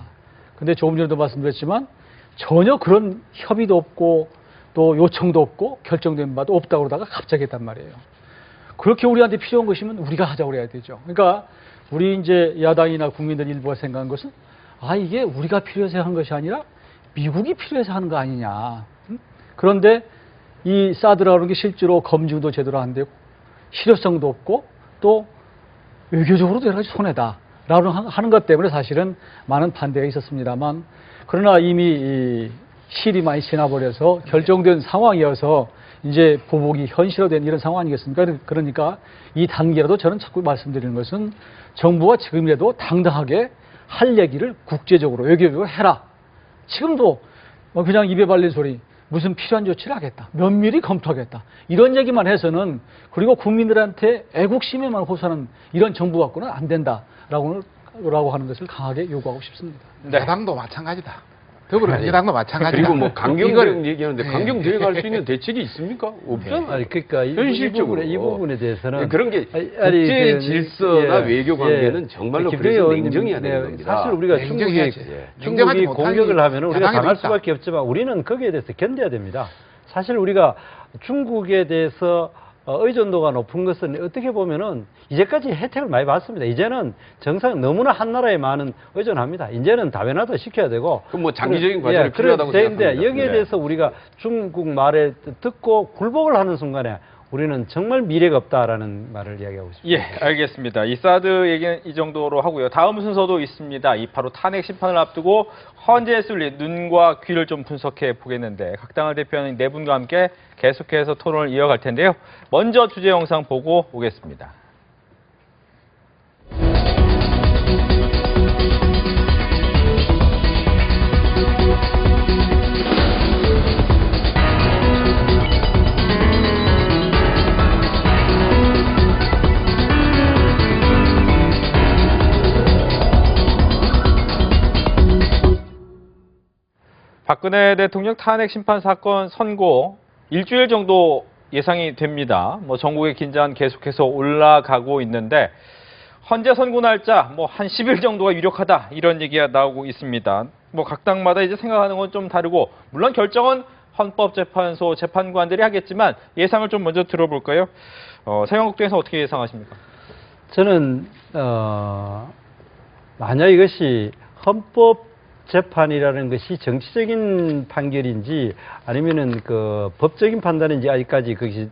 근데 조금 전에도 말씀드렸지만 전혀 그런 협의도 없고 또 요청도 없고 결정된 바도 없다고 그러다가 갑자기 했단 말이에요. 그렇게 우리한테 필요한 것이면 우리가 하자고 그래야 되죠. 그러니까 우리 이제 야당이나 국민들 일부가 생각한 것은 이게 우리가 필요해서 한 것이 아니라 미국이 필요해서 하는 거 아니냐. 그런데 이 사드라는 게 실제로 검증도 제대로 안 되고 실효성도 없고 또 외교적으로도 여러 가지 손해다라고 하는 것 때문에 사실은 많은 반대가 있었습니다만 그러나 이미 실이 많이 지나버려서 결정된 상황이어서 이제 보복이 현실화된 이런 상황 아니겠습니까? 그러니까 이 단계라도 저는 자꾸 말씀드리는 것은 정부가 지금이라도 당당하게 할 얘기를 국제적으로 외교적으로 해라. 지금도 그냥 입에 발린 소리 무슨 필요한 조치를 하겠다. 면밀히 검토하겠다. 이런 얘기만 해서는 그리고 국민들한테 애국심에만 호소하는 이런 정부 갖고는 안 된다라고 하는 것을 강하게 요구하고 싶습니다. 야당도 마찬가지다. 더불어민주당도 마찬가지다. 그리고 뭐 강경 이걸- 대응 얘기하는데 강경 대응할 수 있는 대책이 있습니까? 없잖아요. 아니, 그러니까 현실적으로 이 부분에 대해서는 그런 게 아니, 국제 그, 질서나 예, 외교 관계는 예. 정말로 김정일 그래서 의원님, 냉정해야 되는 네, 겁니다. 사실 우리가 냉정해야지. 중국이 냉정하지 못하니 공격을 하면 우리가 야당에도 당할 있다. 수밖에 없지만 우리는 거기에 대해서 견뎌야 됩니다. 사실 우리가 중국에 대해서 의존도가 높은 것은 어떻게 보면은 이제까지 혜택을 많이 받습니다. 이제는 정상 너무나 한 나라에 많은 의존합니다. 이제는 다변화도 시켜야 되고. 그럼 뭐 장기적인 과정이 필요하다고 그런데 생각합니다. 여기에 네. 대해서 우리가 중국 말에 듣고 굴복을 하는 순간에 우리는 정말 미래가 없다라는 말을 이야기하고 있습니다. 예, 알겠습니다. 이 사드 얘기는 이 정도로 하고요. 다음 순서도 있습니다. 이 바로 탄핵 심판을 앞두고 헌재에 쏠린 눈과 귀를 좀 분석해 보겠는데 각 당을 대표하는 네 분과 함께 계속해서 토론을 이어갈 텐데요. 먼저 주제 영상 보고 오겠습니다. 박근혜 대통령 탄핵 심판 사건 선고 일주일 정도 예상이 됩니다. 전국의 긴장 계속해서 올라가고 있는데 헌재 선고 날짜 한 10일 정도가 유력하다 이런 얘기가 나오고 있습니다. 각 당마다 이제 생각하는 건 좀 다르고 물론 결정은 헌법재판소 재판관들이 하겠지만 예상을 좀 먼저 들어볼까요? 서영국장에서 어떻게 예상하십니까? 저는 만약 이것이 헌법재판이라는 것이 정치적인 판결인지 아니면은 그 법적인 판단인지 아직까지 그것이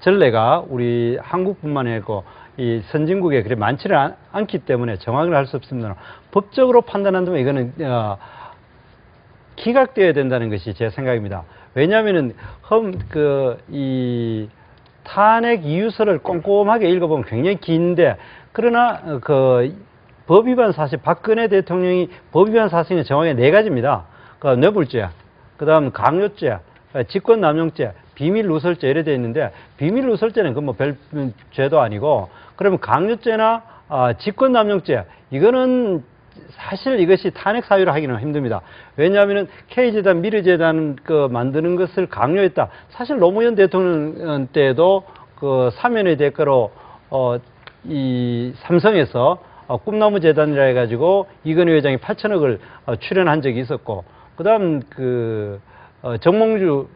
전례가 우리 한국뿐만 아니고 이 선진국에 그래 많지는 않기 때문에 정확을 할 수 없습니다. 법적으로 판단한다면 이거는 기각되어야 된다는 것이 제 생각입니다. 왜냐하면은 이 탄핵 이유서를 꼼꼼하게 읽어보면 굉장히 긴데 그러나 법 위반 사실 박근혜 대통령이 법 위반 사실이 정확히 네 가지입니다. 뇌물죄, 그다음 강요죄, 직권남용죄, 비밀누설죄 이래 되어 있는데 비밀누설죄는 별 죄도 아니고 그러면 강요죄나 직권남용죄 이거는 사실 이것이 탄핵 사유로 하기는 힘듭니다. 왜냐하면은 K재단, 미르재단 만드는 것을 강요했다. 사실 노무현 대통령 때도 사면의 대가로 이 삼성에서 꿈나무 재단이라 해가지고 이건희 회장이 8천억을 출연한 적이 있었고, 그다음 정몽구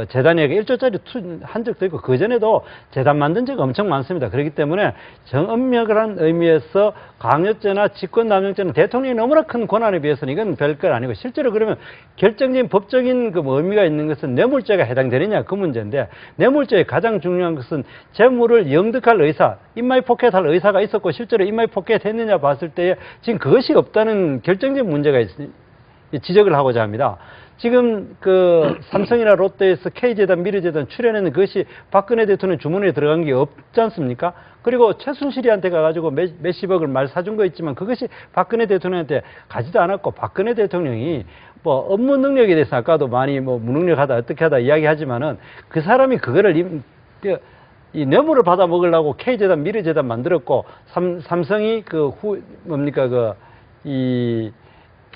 재단에게 1조짜리 한 적도 있고, 그 전에도 재단 만든 적이 엄청 많습니다. 그렇기 때문에 엄밀한 의미에서 강요죄나 직권남용죄는 대통령이 너무나 큰 권한에 비해서는 이건 별것 아니고, 실제로 그러면 결정적인 법적인 의미가 있는 것은 뇌물죄가 해당되느냐 그 문제인데, 뇌물죄의 가장 중요한 것은 재물을 영득할 의사, 인마이 포켓할 의사가 있었고 실제로 인마이 포켓했느냐 봤을 때에 지금 그것이 없다는 결정적인 문제가 지적을 하고자 합니다. 지금 삼성이나 롯데에서 K재단, 미르재단 출연했는 그것이 박근혜 대통령 주머니에 들어간 게 없지 않습니까? 그리고 최순실이한테 가가지고 몇십억을 말 사준 거 있지만 그것이 박근혜 대통령한테 가지도 않았고, 박근혜 대통령이 업무 능력에 대해서 아까도 많이 무능력하다 어떻게 하다 이야기하지만은 그 사람이 그거를 이 뇌물을 받아 먹으려고 K재단, 미르재단 만들었고, 삼성이 이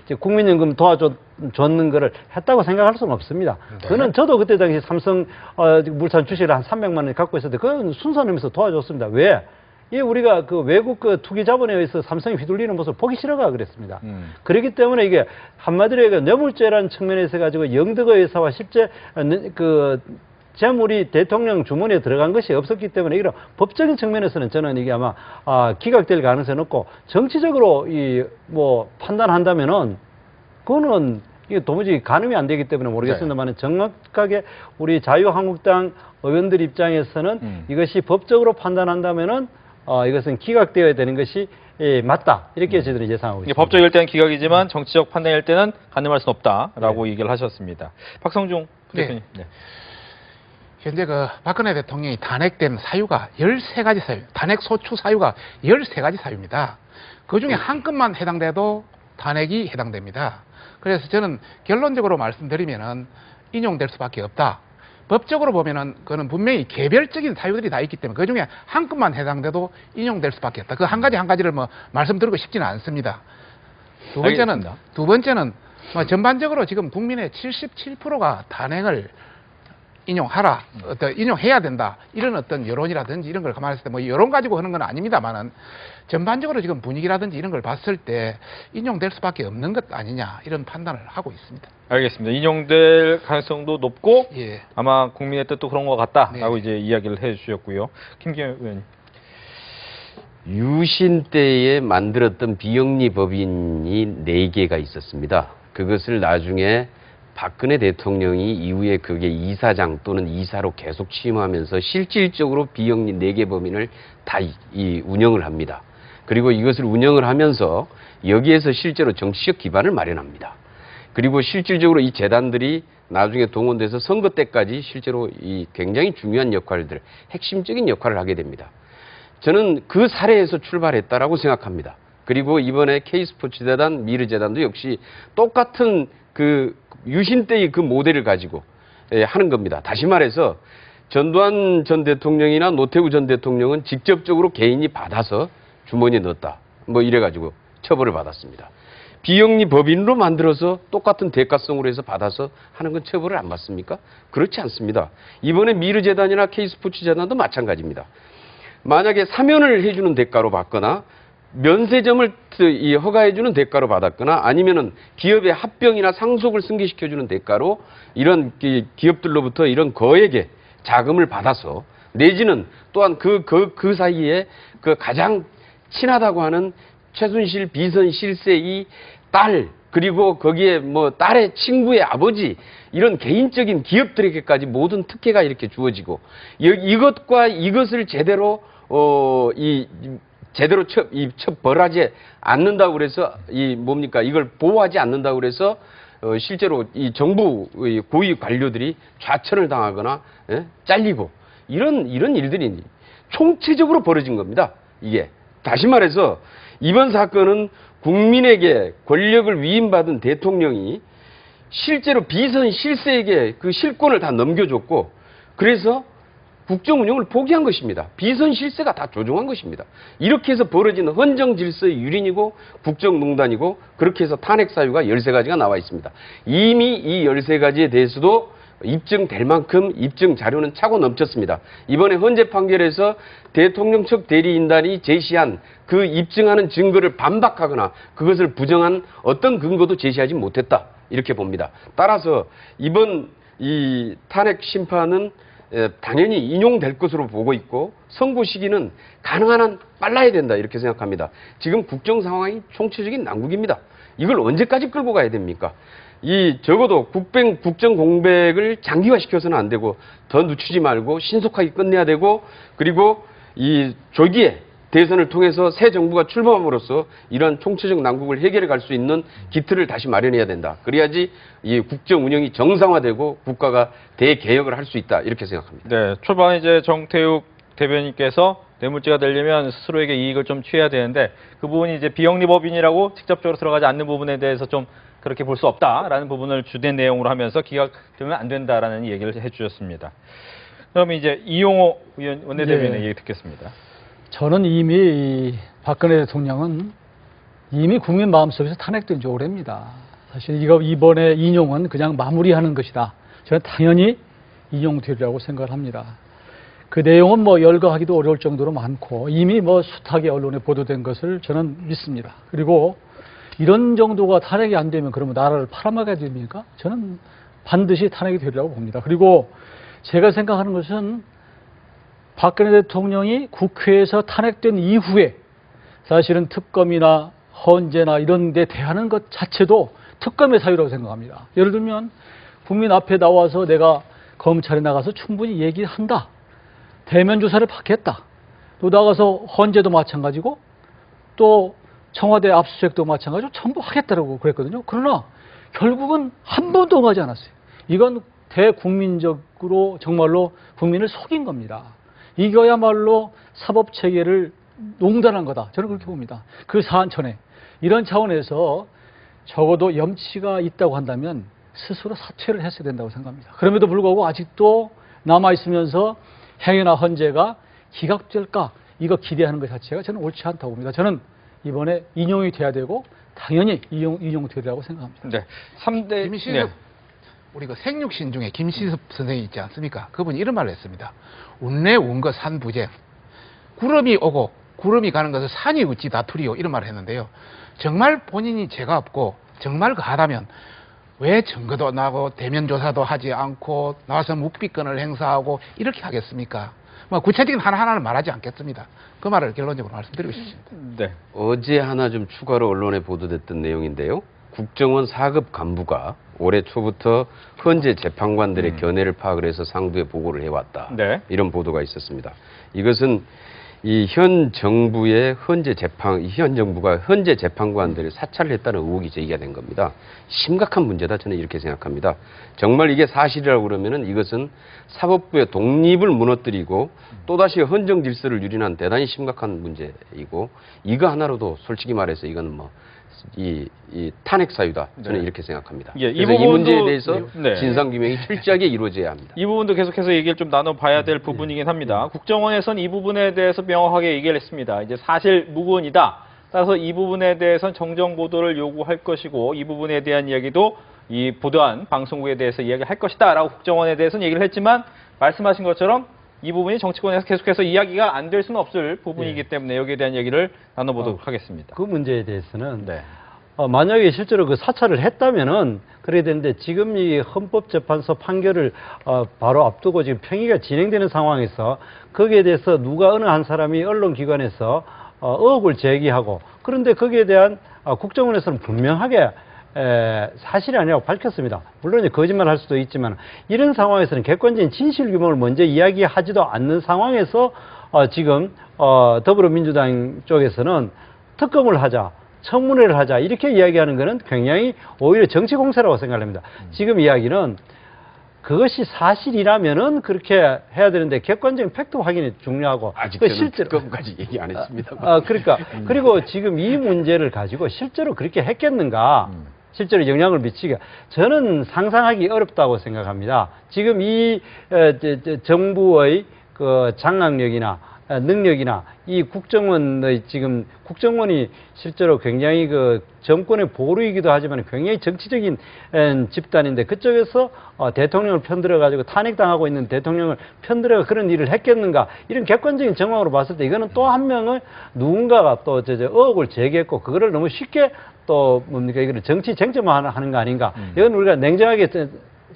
이제 국민연금 도와줬는 거를 했다고 생각할 수는 없습니다. 그거는 저도 그때 당시 삼성 물산 주식을 한 300만 원 갖고 있었는데 그건 순수하면서 도와줬습니다. 왜? 이 우리가 그 외국 그 투기 자본에 의해서 삼성이 휘둘리는 모습을 보기 싫어가 그랬습니다. 그렇기 때문에 이게 한마디로 얘기해 뇌물죄라는 측면에서 가지고 영덕의 회사와 실제 그 재물이 대통령 주머니에 들어간 것이 없었기 때문에 이런 법적인 측면에서는 저는 이게 아마 기각될 가능성이 높고 정치적으로 이 뭐 판단한다면은 그거는 이게 도무지 가늠이 안 되기 때문에 모르겠습니다만 정확하게 우리 자유한국당 의원들 입장에서는 이것이 법적으로 판단한다면은 이것은 기각되어야 되는 것이 맞다 이렇게 저희들은 예상하고 있습니다. 법적일 때는 기각이지만 정치적 판단일 때는 가늠할 수는 없다라고 얘기를 하셨습니다. 박성중 대표님. 네. 현재 그 박근혜 대통령이 탄핵된 사유가 13가지 사유, 탄핵 소추 사유가 13가지 사유입니다. 그 중에 한 건만 해당돼도 탄핵이 해당됩니다. 그래서 저는 결론적으로 말씀드리면은 인용될 수밖에 없다. 법적으로 보면은 그거는 분명히 개별적인 사유들이 다 있기 때문에 그 중에 한 건만 해당돼도 인용될 수밖에 없다. 그 한 가지를 뭐 말씀드리고 싶지는 않습니다. 두 번째는 뭐 전반적으로 지금 국민의 77%가 탄핵을 인용하라, 인용해야 된다. 이런 어떤 여론이라든지 이런 걸 감안했을 때 뭐 여론 가지고 하는 건 아닙니다만은 전반적으로 지금 분위기라든지 이런 걸 봤을 때 인용될 수밖에 없는 것 아니냐 이런 판단을 하고 있습니다. 알겠습니다. 인용될 가능성도 높고 예. 아마 국민의 뜻도 그런 것 같다라고 네. 이제 이야기를 해주셨고요. 김기현 의원님. 유신 때에 만들었던 비영리 법인이 4개가 있었습니다. 그것을 나중에 박근혜 대통령이 이후에 그게 이사장 또는 이사로 계속 취임하면서 실질적으로 비영리 4개 법인을 다 운영을 합니다. 그리고 이것을 운영을 하면서 여기에서 실제로 정치적 기반을 마련합니다. 그리고 실질적으로 이 재단들이 나중에 동원돼서 선거 때까지 실제로 이 굉장히 중요한 역할들, 핵심적인 역할을 하게 됩니다. 저는 그 사례에서 출발했다라고 생각합니다. 그리고 이번에 K스포츠재단, 미르재단도 역시 똑같은 그 유신 때의 그 모델을 가지고 하는 겁니다. 다시 말해서 전두환 전 대통령이나 노태우 전 대통령은 직접적으로 개인이 받아서 주머니에 넣었다. 뭐 이래가지고 처벌을 받았습니다. 비영리 법인으로 만들어서 똑같은 대가성으로 해서 받아서 하는 건 처벌을 안 받습니까? 그렇지 않습니다. 이번에 미르재단이나 K스포츠재단도 마찬가지입니다. 만약에 사면을 해주는 대가로 받거나 면세점을 허가해주는 대가로 받았거나 아니면은 기업의 합병이나 상속을 승계시켜주는 대가로 이런 기업들로부터 이런 거액의 자금을 받아서 내지는 또한 그 사이에 그 가장 친하다고 하는 최순실 비선 실세의 딸 그리고 거기에 뭐 딸의 친구의 아버지 이런 개인적인 기업들에게까지 모든 특혜가 이렇게 주어지고 이것과 이것을 제대로 제대로 처벌하지 않는다고 그래서 이걸 보호하지 않는다고 그래서 실제로 이 정부의 고위 관료들이 좌천을 당하거나 잘리고 이런 일들이 총체적으로 벌어진 겁니다. 이게 다시 말해서 이번 사건은 국민에게 권력을 위임받은 대통령이 실제로 비선 실세에게 그 실권을 다 넘겨줬고 그래서 국정 운영을 포기한 것입니다. 비선 실세가 다 조종한 것입니다. 이렇게 해서 벌어지는 헌정 질서의 유린이고 국정농단이고 그렇게 해서 탄핵 사유가 13가지가 나와 있습니다. 이미 이 13가지에 대해서도 입증될 만큼 입증 자료는 차고 넘쳤습니다. 이번에 헌재 판결에서 대통령 측 대리인단이 제시한 그 입증하는 증거를 반박하거나 그것을 부정한 어떤 근거도 제시하지 못했다. 이렇게 봅니다. 따라서 이번 이 탄핵 심판은 당연히 인용될 것으로 보고 있고 선고 시기는 가능한 한 빨라야 된다 이렇게 생각합니다. 지금 국정 상황이 총체적인 난국입니다. 이걸 언제까지 끌고 가야 됩니까? 적어도 국정 공백을 장기화시켜서는 안 되고 더 늦추지 말고 신속하게 끝내야 되고 그리고 이 조기에 대선을 통해서 새 정부가 출범함으로써 이러한 총체적 난국을 해결해 갈 수 있는 기틀을 다시 마련해야 된다. 그래야지 이 국정 운영이 정상화되고 국가가 대개혁을 할 수 있다. 이렇게 생각합니다. 네, 초반에 이제 정태욱 대변인께서 뇌물죄가 되려면 스스로에게 이익을 좀 취해야 되는데 그 부분이 이제 비영리 법인이라고 직접적으로 들어가지 않는 부분에 대해서 좀 그렇게 볼 수 없다라는 부분을 주된 내용으로 하면서 기각되면 안 된다라는 얘기를 해주셨습니다. 그럼 이제 이용호 원내대변인의 얘기 듣겠습니다. 저는 이미 박근혜 대통령은 이미 국민 마음속에서 탄핵된 지 오래입니다. 사실 이거 이번에 인용은 그냥 마무리하는 것이다. 저는 당연히 인용되리라고 생각을 합니다. 그 내용은 뭐 열거하기도 어려울 정도로 많고 이미 뭐 숱하게 언론에 보도된 것을 저는 믿습니다. 그리고 이런 정도가 탄핵이 안 되면 그러면 나라를 팔아먹어야 됩니까? 저는 반드시 탄핵이 되리라고 봅니다. 그리고 제가 생각하는 것은 박근혜 대통령이 국회에서 탄핵된 이후에 사실은 특검이나 헌재나 이런 데 대하는 것 자체도 특검의 사유라고 생각합니다. 예를 들면 국민 앞에 나와서 내가 검찰에 나가서 충분히 얘기한다. 대면 조사를 받겠다. 또 나가서 헌재도 마찬가지고 또 청와대 압수수색도 마찬가지로 전부 하겠다라고 그랬거든요. 그러나 결국은 한 번도 가지 않았어요. 이건 대국민적으로 정말로 국민을 속인 겁니다. 이거야말로 사법체계를 농단한 거다. 저는 그렇게 봅니다. 그 사안 전에. 이런 차원에서 적어도 염치가 있다고 한다면 스스로 사퇴를 했어야 된다고 생각합니다. 그럼에도 불구하고 아직도 남아있으면서 행여나 헌재가 기각될까 이거 기대하는 것 자체가 저는 옳지 않다고 봅니다. 저는 이번에 인용이 돼야 되고 당연히 인용되리라고 생각합니다. 네. 3대 김시섭 네. 우리 그 생육신 중에 김시섭 선생이 있지 않습니까? 그분이 이런 말을 했습니다. 운내 운거 산부쟁. 구름이 오고 구름이 가는 것을 산이 어찌 다투리요 이런 말을 했는데요. 정말 본인이 죄가 없고 정말 가하다면 왜 증거도 나고 대면 조사도 하지 않고 나와서 묵비권을 행사하고 이렇게 하겠습니까? 뭐 구체적인 하나하나는 말하지 않겠습니다. 그 말을 결론적으로 말씀드리고 싶습니다. 네. 어제 하나 좀 추가로 언론에 보도됐던 내용인데요. 국정원 4급 간부가 올해 초부터 헌재 재판관들의 견해를 파악을 해서 상부에 보고를 해왔다. 네. 이런 보도가 있었습니다. 이것은 이 현 정부의 현 정부가 헌재 재판관들을 사찰을 했다는 의혹이 제기가 된 겁니다. 심각한 문제다. 저는 이렇게 생각합니다. 정말 이게 사실이라고 그러면은 이것은 사법부의 독립을 무너뜨리고 또다시 헌정 질서를 유린한 대단히 심각한 문제이고 이거 하나로도 솔직히 말해서 이건 뭐 이 탄핵 사유다. 저는 네. 이렇게 생각합니다. 예, 그래서 이 부분도- 문제에 대해서 네. 진상 규명이 철저하게 이루어져야 합니다. 이 부분도 계속해서 얘기를 좀 나눠봐야 될 부분이긴 합니다. 국정원에서는 이 부분에 대해서 명확하게 얘기를 했습니다. 이제 사실 무근이다. 따라서 이 부분에 대해서는 정정 보도를 요구할 것이고 이 부분에 대한 이야기도 이 보도한 방송국에 대해서 이야기할 것이다라고 국정원에 대해서는 얘기를 했지만 말씀하신 것처럼 이 부분이 정치권에서 계속해서 이야기가 안 될 수는 없을 부분이기 때문에 여기에 대한 얘기를 나눠보도록 하겠습니다. 그 문제에 대해서는 네. 만약에 실제로 그 사찰을 했다면은 그래야 되는데 지금 이 헌법재판소 판결을 바로 앞두고 지금 평의가 진행되는 상황에서 거기에 대해서 누가 어느 한 사람이 언론기관에서 의혹을 제기하고 그런데 거기에 대한 국정원에서는 분명하게 사실이 아니라고 밝혔습니다. 물론 이제 거짓말 할 수도 있지만 이런 상황에서는 객관적인 진실 규명을 먼저 이야기하지도 않는 상황에서 지금 더불어민주당 쪽에서는 특검을 하자, 청문회를 하자 이렇게 이야기하는 것은 굉장히 오히려 정치 공세라고 생각합니다. 지금 이야기는 그것이 사실이라면은 그렇게 해야 되는데 객관적인 팩트 확인이 중요하고 아직 그 저는 특검까지 얘기 안 했습니다. 그러니까 그리고 지금 이 문제를 가지고 실제로 그렇게 했겠는가? 실제로 영향을 미치게 저는 상상하기 어렵다고 생각합니다. 지금 이 정부의 그 장악력이나 능력이나 이 국정원의 지금 국정원이 실제로 굉장히 그 정권의 보루이기도 하지만 굉장히 정치적인 집단인데 그쪽에서 대통령을 편들어 가지고 탄핵당하고 있는 대통령을 편들어 그런 일을 했겠는가 이런 객관적인 정황으로 봤을 때 이거는 또 한 명의 누군가가 또 의혹을 제기했고 그거를 너무 쉽게 또 뭡니까 이거를 정치 쟁점화하는 거 아닌가 이건 우리가 냉정하게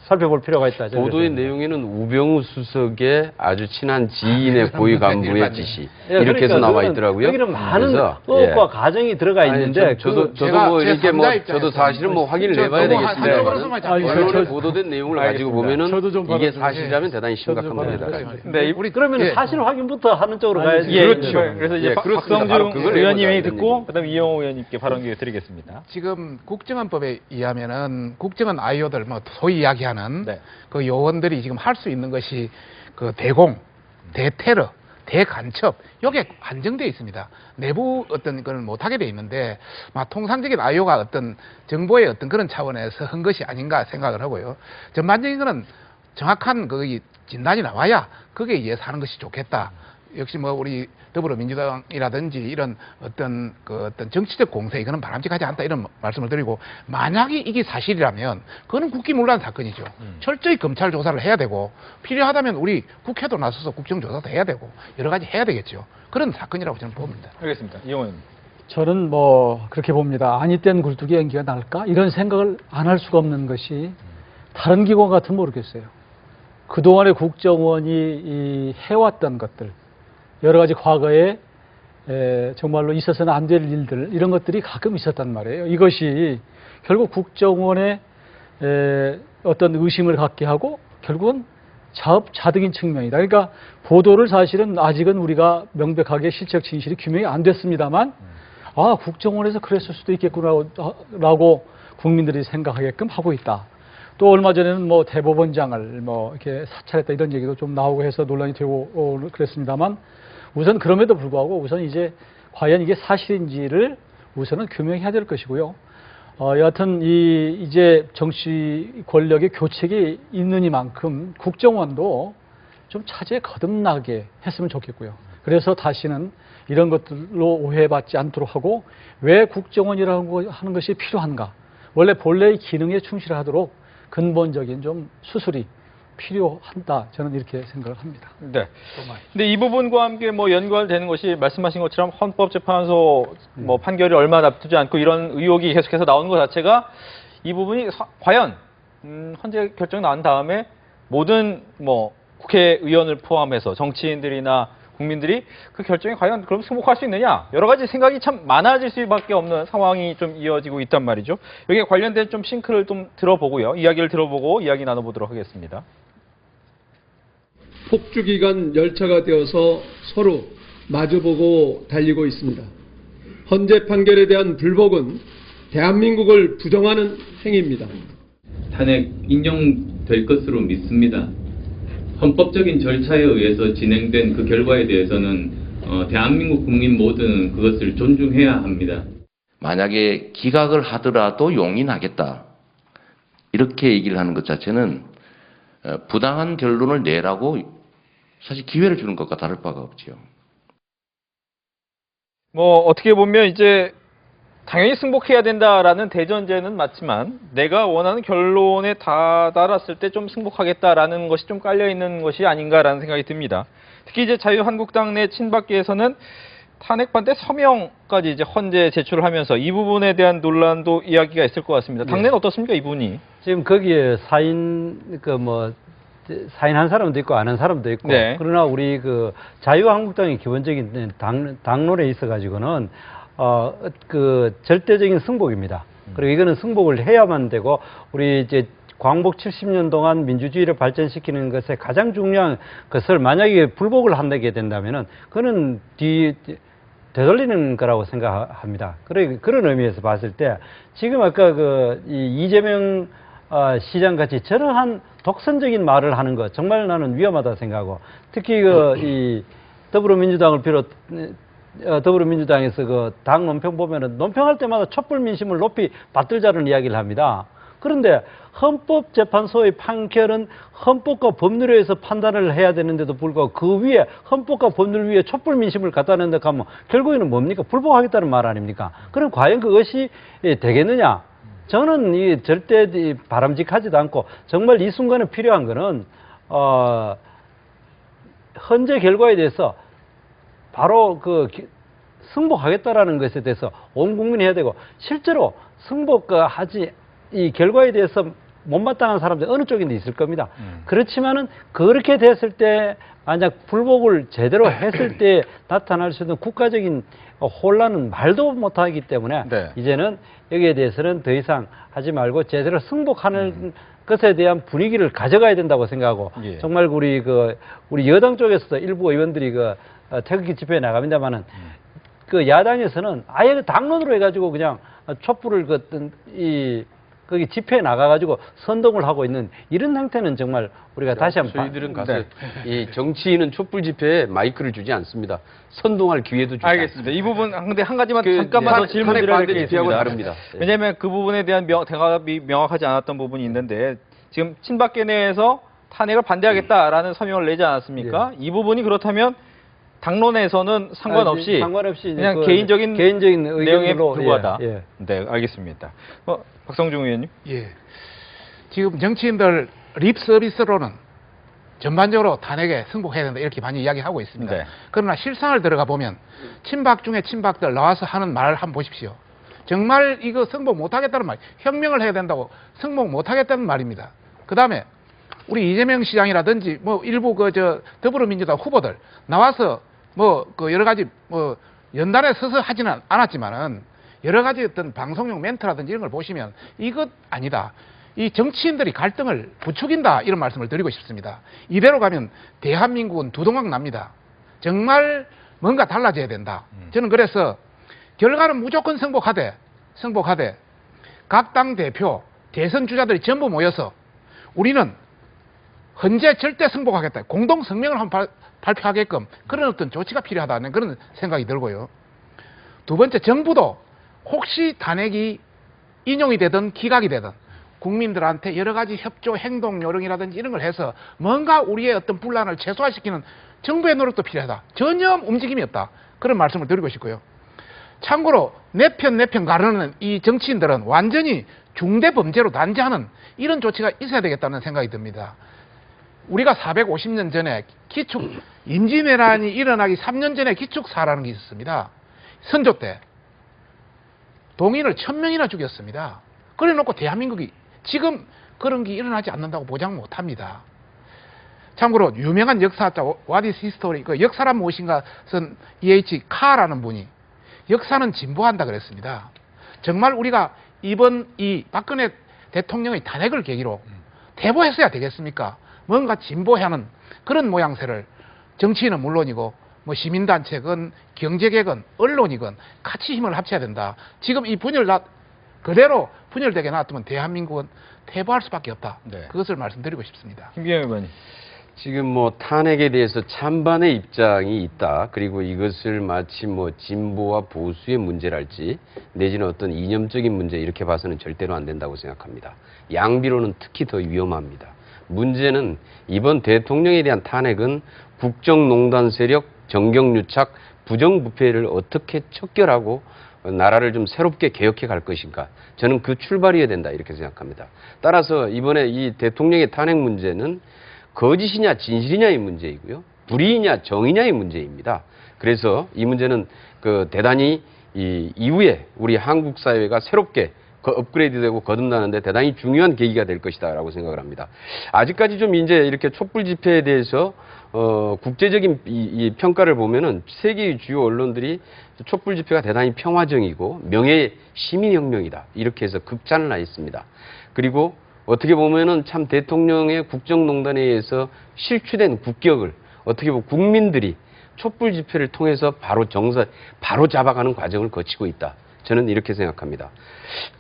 살펴볼 필요가 있다. 보도의 내용에는 우병우 수석의 아주 친한 지인의 고위 간부의 지시 이렇게 해서 나와 있더라고요. 여기는 많은 그래서, 의혹과 가정이 들어가 있는데 저도 뭐 이렇게 뭐 저도 사실은 뭐 확인을 해봐야 되겠습니다. 언론에 보도된 내용을 가지고 보면은 이게 사실이라면 대단히 심각한 문제다. 네, 우리 그러면 사실 확인부터 하는 쪽으로 가야지. 예, 그렇죠. 그래서 이제 예, 그렇습니다. 바로 박성중 그걸 의원님이 내고자 듣고 했는 그다음 이영호 의원님께 발언 기회 드리겠습니다. 지금 국정원법에 의하면은 국정원 아이오들 뭐 소위 이야기하는 네. 그 요원들이 지금 할 수 있는 것이 그 대공, 대테러, 대간첩 여기에 한정되어 있습니다. 내부 어떤 걸 못하게 돼 있는데 막 통상적인 아이오가 어떤 정보의 어떤 그런 차원에서 한 것이 아닌가 생각을 하고요. 전반적인 거는 정확한 그 진단이 나와야 거기에 의해서 하는 것이 좋겠다. 역시 뭐 우리 더불어민주당이라든지 이런 어떤 정치적 공세 이거는 바람직하지 않다 이런 말씀을 드리고, 만약에 이게 사실이라면 그거는 국기문란 사건이죠. 철저히 검찰 조사를 해야 되고, 필요하다면 우리 국회도 나서서 국정조사도 해야 되고 여러 가지 해야 되겠죠. 그런 사건이라고 저는 봅니다. 알겠습니다. 이용원. 저는 뭐 그렇게 봅니다. 아니 땐 굴뚝에 연기가 날까? 이런 생각을 안 할 수가 없는 것이, 다른 기관 같으면 모르겠어요. 그동안의 국정원이 이 해왔던 것들, 여러 가지 과거에 정말로 있어서는 안 될 일들, 이런 것들이 가끔 있었단 말이에요. 이것이 결국 국정원의 어떤 의심을 갖게 하고 결국은 자업자득인 측면이다. 그러니까 보도를 사실은 아직은 우리가 명백하게 실책 진실이 규명이 안 됐습니다만, 아, 국정원에서 그랬을 수도 있겠구나라고 국민들이 생각하게끔 하고 있다. 또 얼마 전에는 뭐 대법원장을 뭐 이렇게 사찰했다 이런 얘기도 좀 나오고 해서 논란이 되고 그랬습니다만, 우선 그럼에도 불구하고 우선 이제 과연 이게 사실인지를 우선은 규명해야 될 것이고요. 여하튼 이제 정치 권력의 교책이 있느니만큼 국정원도 좀 차제에 거듭나게 했으면 좋겠고요. 그래서 다시는 이런 것들로 오해받지 않도록 하고, 왜 국정원이라고 하는 것이 필요한가? 원래 본래의 기능에 충실하도록 근본적인 좀 수술이 필요한다. 저는 이렇게 생각을 합니다. 네. 근데 이 부분과 함께 뭐 연관되는 것이 말씀하신 것처럼 헌법재판소 뭐 판결이 얼마 앞두지 않고 이런 의혹이 계속해서 나오는 것 자체가, 이 부분이 과연 헌재 결정 난 다음에 모든 뭐 국회의원을 포함해서 정치인들이나 국민들이 그 결정이 과연 그럼 승복할 수 있느냐, 여러 가지 생각이 참 많아질 수밖에 없는 상황이 좀 이어지고 있단 말이죠. 여기에 관련된 좀 싱크를 좀 들어보고요, 이야기를 들어보고 이야기 나눠보도록 하겠습니다. 폭주기간 열차가 되어서 서로 마주보고 달리고 있습니다. 헌재 판결에 대한 불복은 대한민국을 부정하는 행위입니다. 탄핵 인용될 것으로 믿습니다. 헌법적인 절차에 의해서 진행된 그 결과에 대해서는 대한민국 국민 모두는 그것을 존중해야 합니다. 만약에 기각을 하더라도 용인하겠다, 이렇게 얘기를 하는 것 자체는 부당한 결론을 내라고 사실 기회를 주는 것과 다를 바가 없지요. 뭐 어떻게 보면 이제 당연히 승복해야 된다라는 대전제는 맞지만, 내가 원하는 결론에 다다랐을 때 좀 승복하겠다라는 것이 좀 깔려 있는 것이 아닌가라는 생각이 듭니다. 특히 이제 자유한국당 내 친박계에서는 탄핵 반대 서명까지 이제 헌재에 제출을 하면서 이 부분에 대한 논란도 이야기가 있을 것 같습니다. 당내는 어떻습니까, 이 부분이? 지금 거기에 사인한 사람도 있고 안 한 사람도 있고, 네. 그러나 우리 그 자유한국당의 기본적인 당론에 있어 가지고는 그 절대적인 승복입니다. 그리고 이거는 승복을 해야만 되고, 우리 이제 광복 70년 동안 민주주의를 발전시키는 것에 가장 중요한 것을 만약에 불복을 한다게 된다면은 그거는 되돌리는 거라고 생각합니다. 그런 의미에서 봤을 때, 지금 아까 이 이재명 시장 같이 저러한 독선적인 말을 하는 것 정말 나는 위험하다 생각하고, 특히 이 더불어민주당에서 그 당 논평 보면은 논평할 때마다 촛불 민심을 높이 받들자는 이야기를 합니다. 그런데 헌법재판소의 판결은 헌법과 법률에서 판단을 해야 되는데도 불구하고 그 위에 헌법과 법률 위에 촛불 민심을 갖다 낸다 하면 결국에는 뭡니까? 불복하겠다는 말 아닙니까? 그럼 과연 그것이 되겠느냐? 저는 절대 바람직하지도 않고, 정말 이 순간에 필요한 거는 헌재 결과에 대해서 바로 승복하겠다라는 것에 대해서 온 국민이 해야 되고, 실제로 이 결과에 대해서 못마땅한 사람들 어느 쪽인데 있을 겁니다. 그렇지만은 그렇게 됐을 때, 만약 불복을 제대로 했을 때 나타날 수 있는 국가적인 혼란은 말도 못하기 때문에, 네. 이제는 여기에 대해서는 더 이상 하지 말고 제대로 승복하는 것에 대한 분위기를 가져가야 된다고 생각하고, 예. 정말 우리 여당 쪽에서도 일부 의원들이 태극기 집회에 나갑니다만은 그 야당에서는 아예 당론으로 해가지고 그냥 촛불을 거기 집회에 나가가지고 선동을 하고 있는 이런 행태는 정말 우리가 다시 한번 저희들은 가서 이 정치인은 촛불 집회에 마이크를 주지 않습니다. 선동할 기회도 주지 알겠습니다. 이 부분 근데 한 가지만 잠깐만 더 질문 탄핵 드려야 될 반대 게 집회하고 있습니다. 다릅니다. 왜냐하면 그 부분에 대한 대답이 명확하지 않았던 부분이 있는데, 지금 친박계 내에서 탄핵을 반대하겠다라는 서명을 내지 않았습니까? 이 부분이 그렇다면 당론에서는 상관없이, 상관없이 그냥 그 개인적인 내용에 의견으로 불과하다. 예, 예. 네, 알겠습니다. 박성중 의원님. 예. 지금 정치인들 립 서비스로는 전반적으로 탄핵에 승복해야 된다 이렇게 많이 이야기하고 있습니다. 네. 그러나 실상을 들어가 보면 친박 중에 친박들 나와서 하는 말을 한번 보십시오. 정말 이거 승복 못하겠다는 말, 혁명을 해야 된다고 승복 못하겠다는 말입니다. 그 다음에 우리 이재명 시장이라든지 뭐 일부 더불어민주당 후보들 나와서 여러 가지 연단에 서서 하지는 않았지만은 여러 가지 어떤 방송용 멘트라든지 이런 걸 보시면 이것 아니다. 이 정치인들이 갈등을 부추긴다 이런 말씀을 드리고 싶습니다. 이대로 가면 대한민국은 두동강 납니다. 정말 뭔가 달라져야 된다. 저는 그래서 결과는 무조건 승복하되 각 당 대표 대선 주자들이 전부 모여서 우리는 헌재 절대 승복하겠다. 공동 성명을 한번 발표하게끔 그런 어떤 조치가 필요하다는 그런 생각이 들고요. 두 번째, 정부도 혹시 탄핵이 인용이 되든 기각이 되든 국민들한테 여러 가지 협조 행동 요령이라든지 이런 걸 해서 뭔가 우리의 어떤 분란을 최소화시키는 정부의 노력도 필요하다. 전혀 움직임이 없다. 그런 말씀을 드리고 싶고요. 참고로 내 편 가르는 이 정치인들은 완전히 중대범죄로 단죄하는 이런 조치가 있어야 되겠다는 생각이 듭니다. 우리가 450년 전에 임진왜란이 일어나기 3년 전에 기축사라는 게 있었습니다. 선조 때 동인을 1000명이나 죽였습니다. 그래 놓고 대한민국이 지금 그런 게 일어나지 않는다고 보장 못합니다. 참고로 유명한 역사학자 What is History, 그 역사란 무엇인가 쓴 E.H. 카라는 분이 역사는 진보한다 그랬습니다. 정말 우리가 이번 이 박근혜 대통령의 탄핵을 계기로 대보했어야 되겠습니까? 뭔가 진보하는 그런 모양새를 정치인은 물론이고 시민단체건 경제계건 언론이건 같이 힘을 합쳐야 된다. 지금 이 그대로 분열되게 놔두면 대한민국은 퇴보할 수밖에 없다. 네. 그것을 말씀드리고 싶습니다. 김경일 의원님. 지금 탄핵에 대해서 찬반의 입장이 있다. 그리고 이것을 마치 진보와 보수의 문제랄지 내지는 어떤 이념적인 문제 이렇게 봐서는 절대로 안 된다고 생각합니다. 양비로는 특히 더 위험합니다. 문제는 이번 대통령에 대한 탄핵은 국정농단 세력, 정경유착, 부정부패를 어떻게 척결하고 나라를 좀 새롭게 개혁해 갈 것인가. 저는 그 출발이어야 된다 이렇게 생각합니다. 따라서 이번에 이 대통령의 탄핵 문제는 거짓이냐 진실이냐의 문제이고요. 불의이냐 정의냐의 문제입니다. 그래서 이 문제는 대단히 이후에 우리 한국 사회가 새롭게 업그레이드되고 거듭나는데 대단히 중요한 계기가 될 것이다라고 생각을 합니다. 아직까지 좀 이제 이렇게 촛불 집회에 대해서 국제적인 이 평가를 보면은 세계의 주요 언론들이 촛불 집회가 대단히 평화적이고 명예의 시민혁명이다 이렇게 해서 극찬을 하였습니다. 그리고 어떻게 보면은 참 대통령의 국정농단에 의해서 실추된 국격을 어떻게 보면 국민들이 촛불 집회를 통해서 바로 잡아가는 과정을 거치고 있다. 저는 이렇게 생각합니다.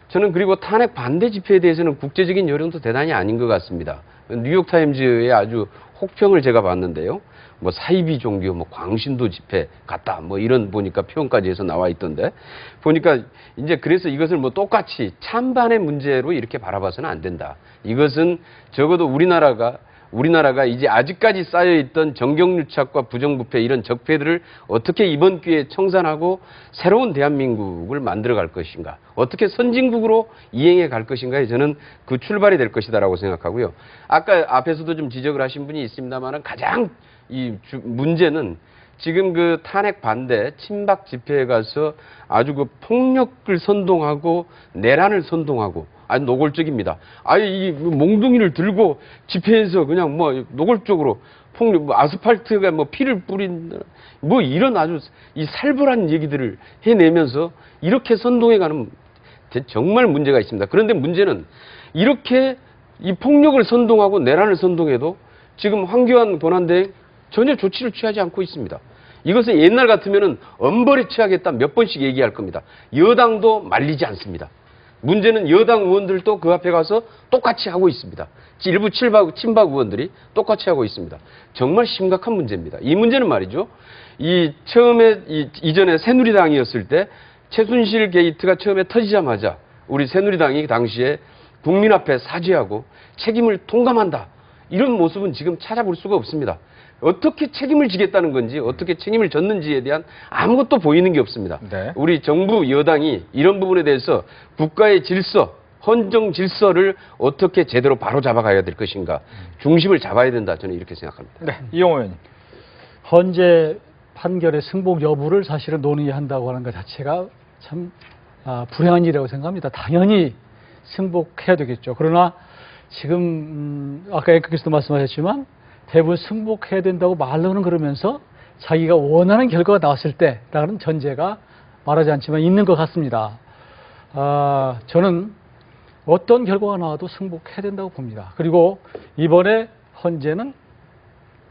저는 그리고 탄핵 반대 집회에 대해서는 국제적인 여론도 대단히 아닌 것 같습니다. 뉴욕타임즈의 아주 혹평을 제가 봤는데요. 사이비 종교, 광신도 집회 같다. 이런 보니까 표현까지 해서 나와 있던데. 보니까 이제 그래서 이것을 똑같이 찬반의 문제로 이렇게 바라봐서는 안 된다. 이것은 적어도 우리나라가 이제 아직까지 쌓여있던 정경유착과 부정부패 이런 적폐들을 어떻게 이번 기회에 청산하고 새로운 대한민국을 만들어 갈 것인가, 어떻게 선진국으로 이행해 갈 것인가에 저는 그 출발이 될 것이다라고 생각하고요. 아까 앞에서도 좀 지적을 하신 분이 있습니다만 가장 문제는 지금 탄핵 반대 친박 집회에 가서 아주 폭력을 선동하고 내란을 선동하고 아주 노골적입니다. 이 몽둥이를 들고 집회에서 그냥 노골적으로 폭력, 아스팔트가 피를 뿌린 이런 아주 이 살벌한 얘기들을 해내면서 이렇게 선동해가는 정말 문제가 있습니다. 그런데 문제는 이렇게 이 폭력을 선동하고 내란을 선동해도 지금 황교안 권한대행 전혀 조치를 취하지 않고 있습니다. 이것은 옛날 같으면은 엄벌에 취하겠다 몇 번씩 얘기할 겁니다. 여당도 말리지 않습니다. 문제는 여당 의원들도 그 앞에 가서 똑같이 하고 있습니다. 일부 친박 의원들이 똑같이 하고 있습니다. 정말 심각한 문제입니다. 이 문제는 말이죠. 이전에 새누리당이었을 때 최순실 게이트가 처음에 터지자마자 우리 새누리당이 당시에 국민 앞에 사죄하고 책임을 통감한다. 이런 모습은 지금 찾아볼 수가 없습니다. 어떻게 책임을 지겠다는 건지 어떻게 책임을 졌는지에 대한 아무것도 보이는 게 없습니다. 네. 우리 정부 여당이 이런 부분에 대해서 국가의 질서, 헌정 질서를 어떻게 제대로 바로잡아가야 될 것인가 중심을 잡아야 된다. 저는 이렇게 생각합니다. 네, 이용호 의원님. 헌재 판결의 승복 여부를 사실은 논의한다고 하는 것 자체가 참 불행한 일이라고 생각합니다. 당연히 승복해야 되겠죠. 그러나 지금 아까 앵커께서도 말씀하셨지만 대부분 승복해야 된다고 말로는 그러면서 자기가 원하는 결과가 나왔을 때라는 전제가 말하지 않지만 있는 것 같습니다. 저는 어떤 결과가 나와도 승복해야 된다고 봅니다. 그리고 이번에 헌재는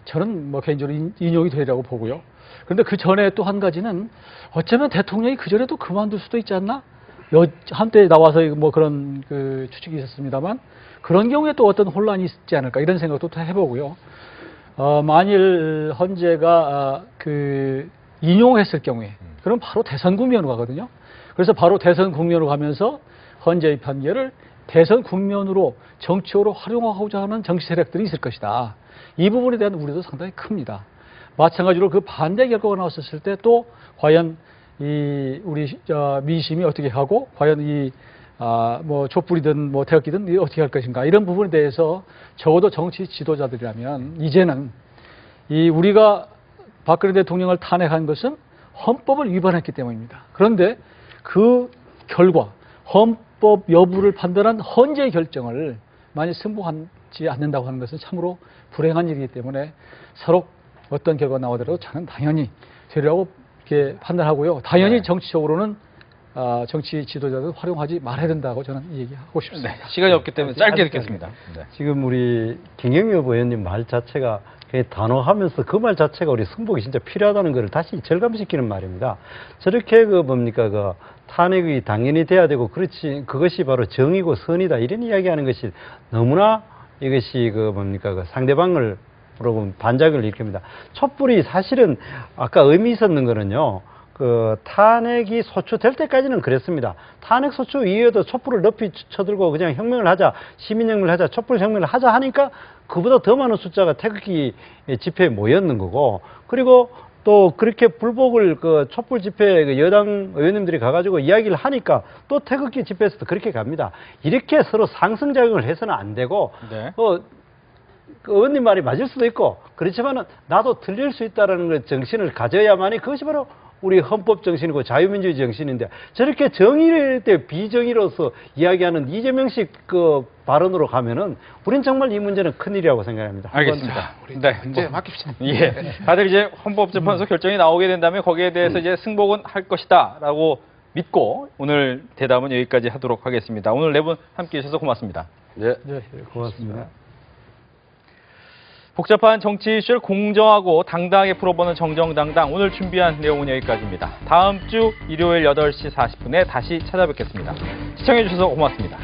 저는 뭐 개인적으로 인용이 되리라고 보고요. 그런데 그 전에 또 한 가지는 어쩌면 대통령이 그 전에도 그만둘 수도 있지 않나? 한때 나와서 뭐 그런 그 추측이 있었습니다만 그런 경우에 또 어떤 혼란이 있지 않을까 이런 생각도 또 해보고요. 만일 헌재가 그 인용했을 경우에 그럼 바로 대선 국면으로 가거든요. 그래서 바로 대선 국면으로 가면서 헌재의 판결을 대선 국면으로 정치적으로 활용하고자 하는 정치 세력들이 있을 것이다. 이 부분에 대한 우려도 상당히 큽니다. 마찬가지로 그 반대 결과가 나왔었을 때 또 과연 이 우리 민심이 어떻게 하고 과연 뭐 촛불이든 뭐 태극기든 어떻게 할 것인가 이런 부분에 대해서 적어도 정치 지도자들이라면 이제는 이 우리가 박근혜 대통령을 탄핵한 것은 헌법을 위반했기 때문입니다. 그런데 그 결과 헌법 여부를 판단한 헌재의 결정을 만약 승복하지 않는다고 하는 것은 참으로 불행한 일이기 때문에 서로 어떤 결과가 나오더라도 저는 당연히 되리라고 이렇게 판단하고요. 당연히 정치적으로는 정치 지도자들 활용하지 말아야 된다고 저는 얘기하고 싶습니다. 네, 시간이 없기 때문에 짧게 듣겠습니다. 네. 지금 우리 김경엽 의원님 말 자체가 굉장히 단호하면서 그 말 자체가 우리 승복이 진짜 필요하다는 것을 다시 절감시키는 말입니다. 저렇게 그 탄핵이 당연히 돼야 되고 그것이 바로 정의고 선이다 이런 이야기하는 것이 너무나 이것이 그 상대방을 그러고 반작을 일으킵니다. 촛불이 사실은 아까 의미 있었는 거는요. 그 탄핵이 소추될 때까지는 그랬습니다. 탄핵 소추 이후에도 촛불을 높이 쳐들고 그냥 혁명을 하자, 시민혁명을 하자, 촛불 혁명을 하자 하니까 그보다 더 많은 숫자가 태극기 집회에 모였는 거고, 그리고 또 그렇게 불복을 그 촛불 집회에 여당 의원님들이 가가지고 이야기를 하니까 또 태극기 집회에서도 그렇게 갑니다. 이렇게 서로 상승작용을 해서는 안 되고, 네. 그 의원님 말이 맞을 수도 있고 그렇지만은 나도 틀릴 수 있다는 그 정신을 가져야만이 그것이 바로 우리 헌법 정신이고 자유민주주의 정신인데 저렇게 정의를 때 비정의로서 이야기하는 이재명식 그 발언으로 가면은 우린 정말 이 문제는 큰일이라고 생각합니다. 알겠습니다. 우리 네. 문제 맡깁시다. 예. 다들 이제 헌법재판소 결정이 나오게 된다면 거기에 대해서 이제 승복은 할 것이다라고 믿고 오늘 대담은 여기까지 하도록 하겠습니다. 오늘 네 분 함께 해주셔서 고맙습니다. 네. 네, 고맙습니다. 복잡한 정치 이슈를 공정하고 당당하게 풀어보는 정정당당, 오늘 준비한 내용은 여기까지입니다. 다음 주 일요일 8시 40분에 다시 찾아뵙겠습니다. 시청해주셔서 고맙습니다.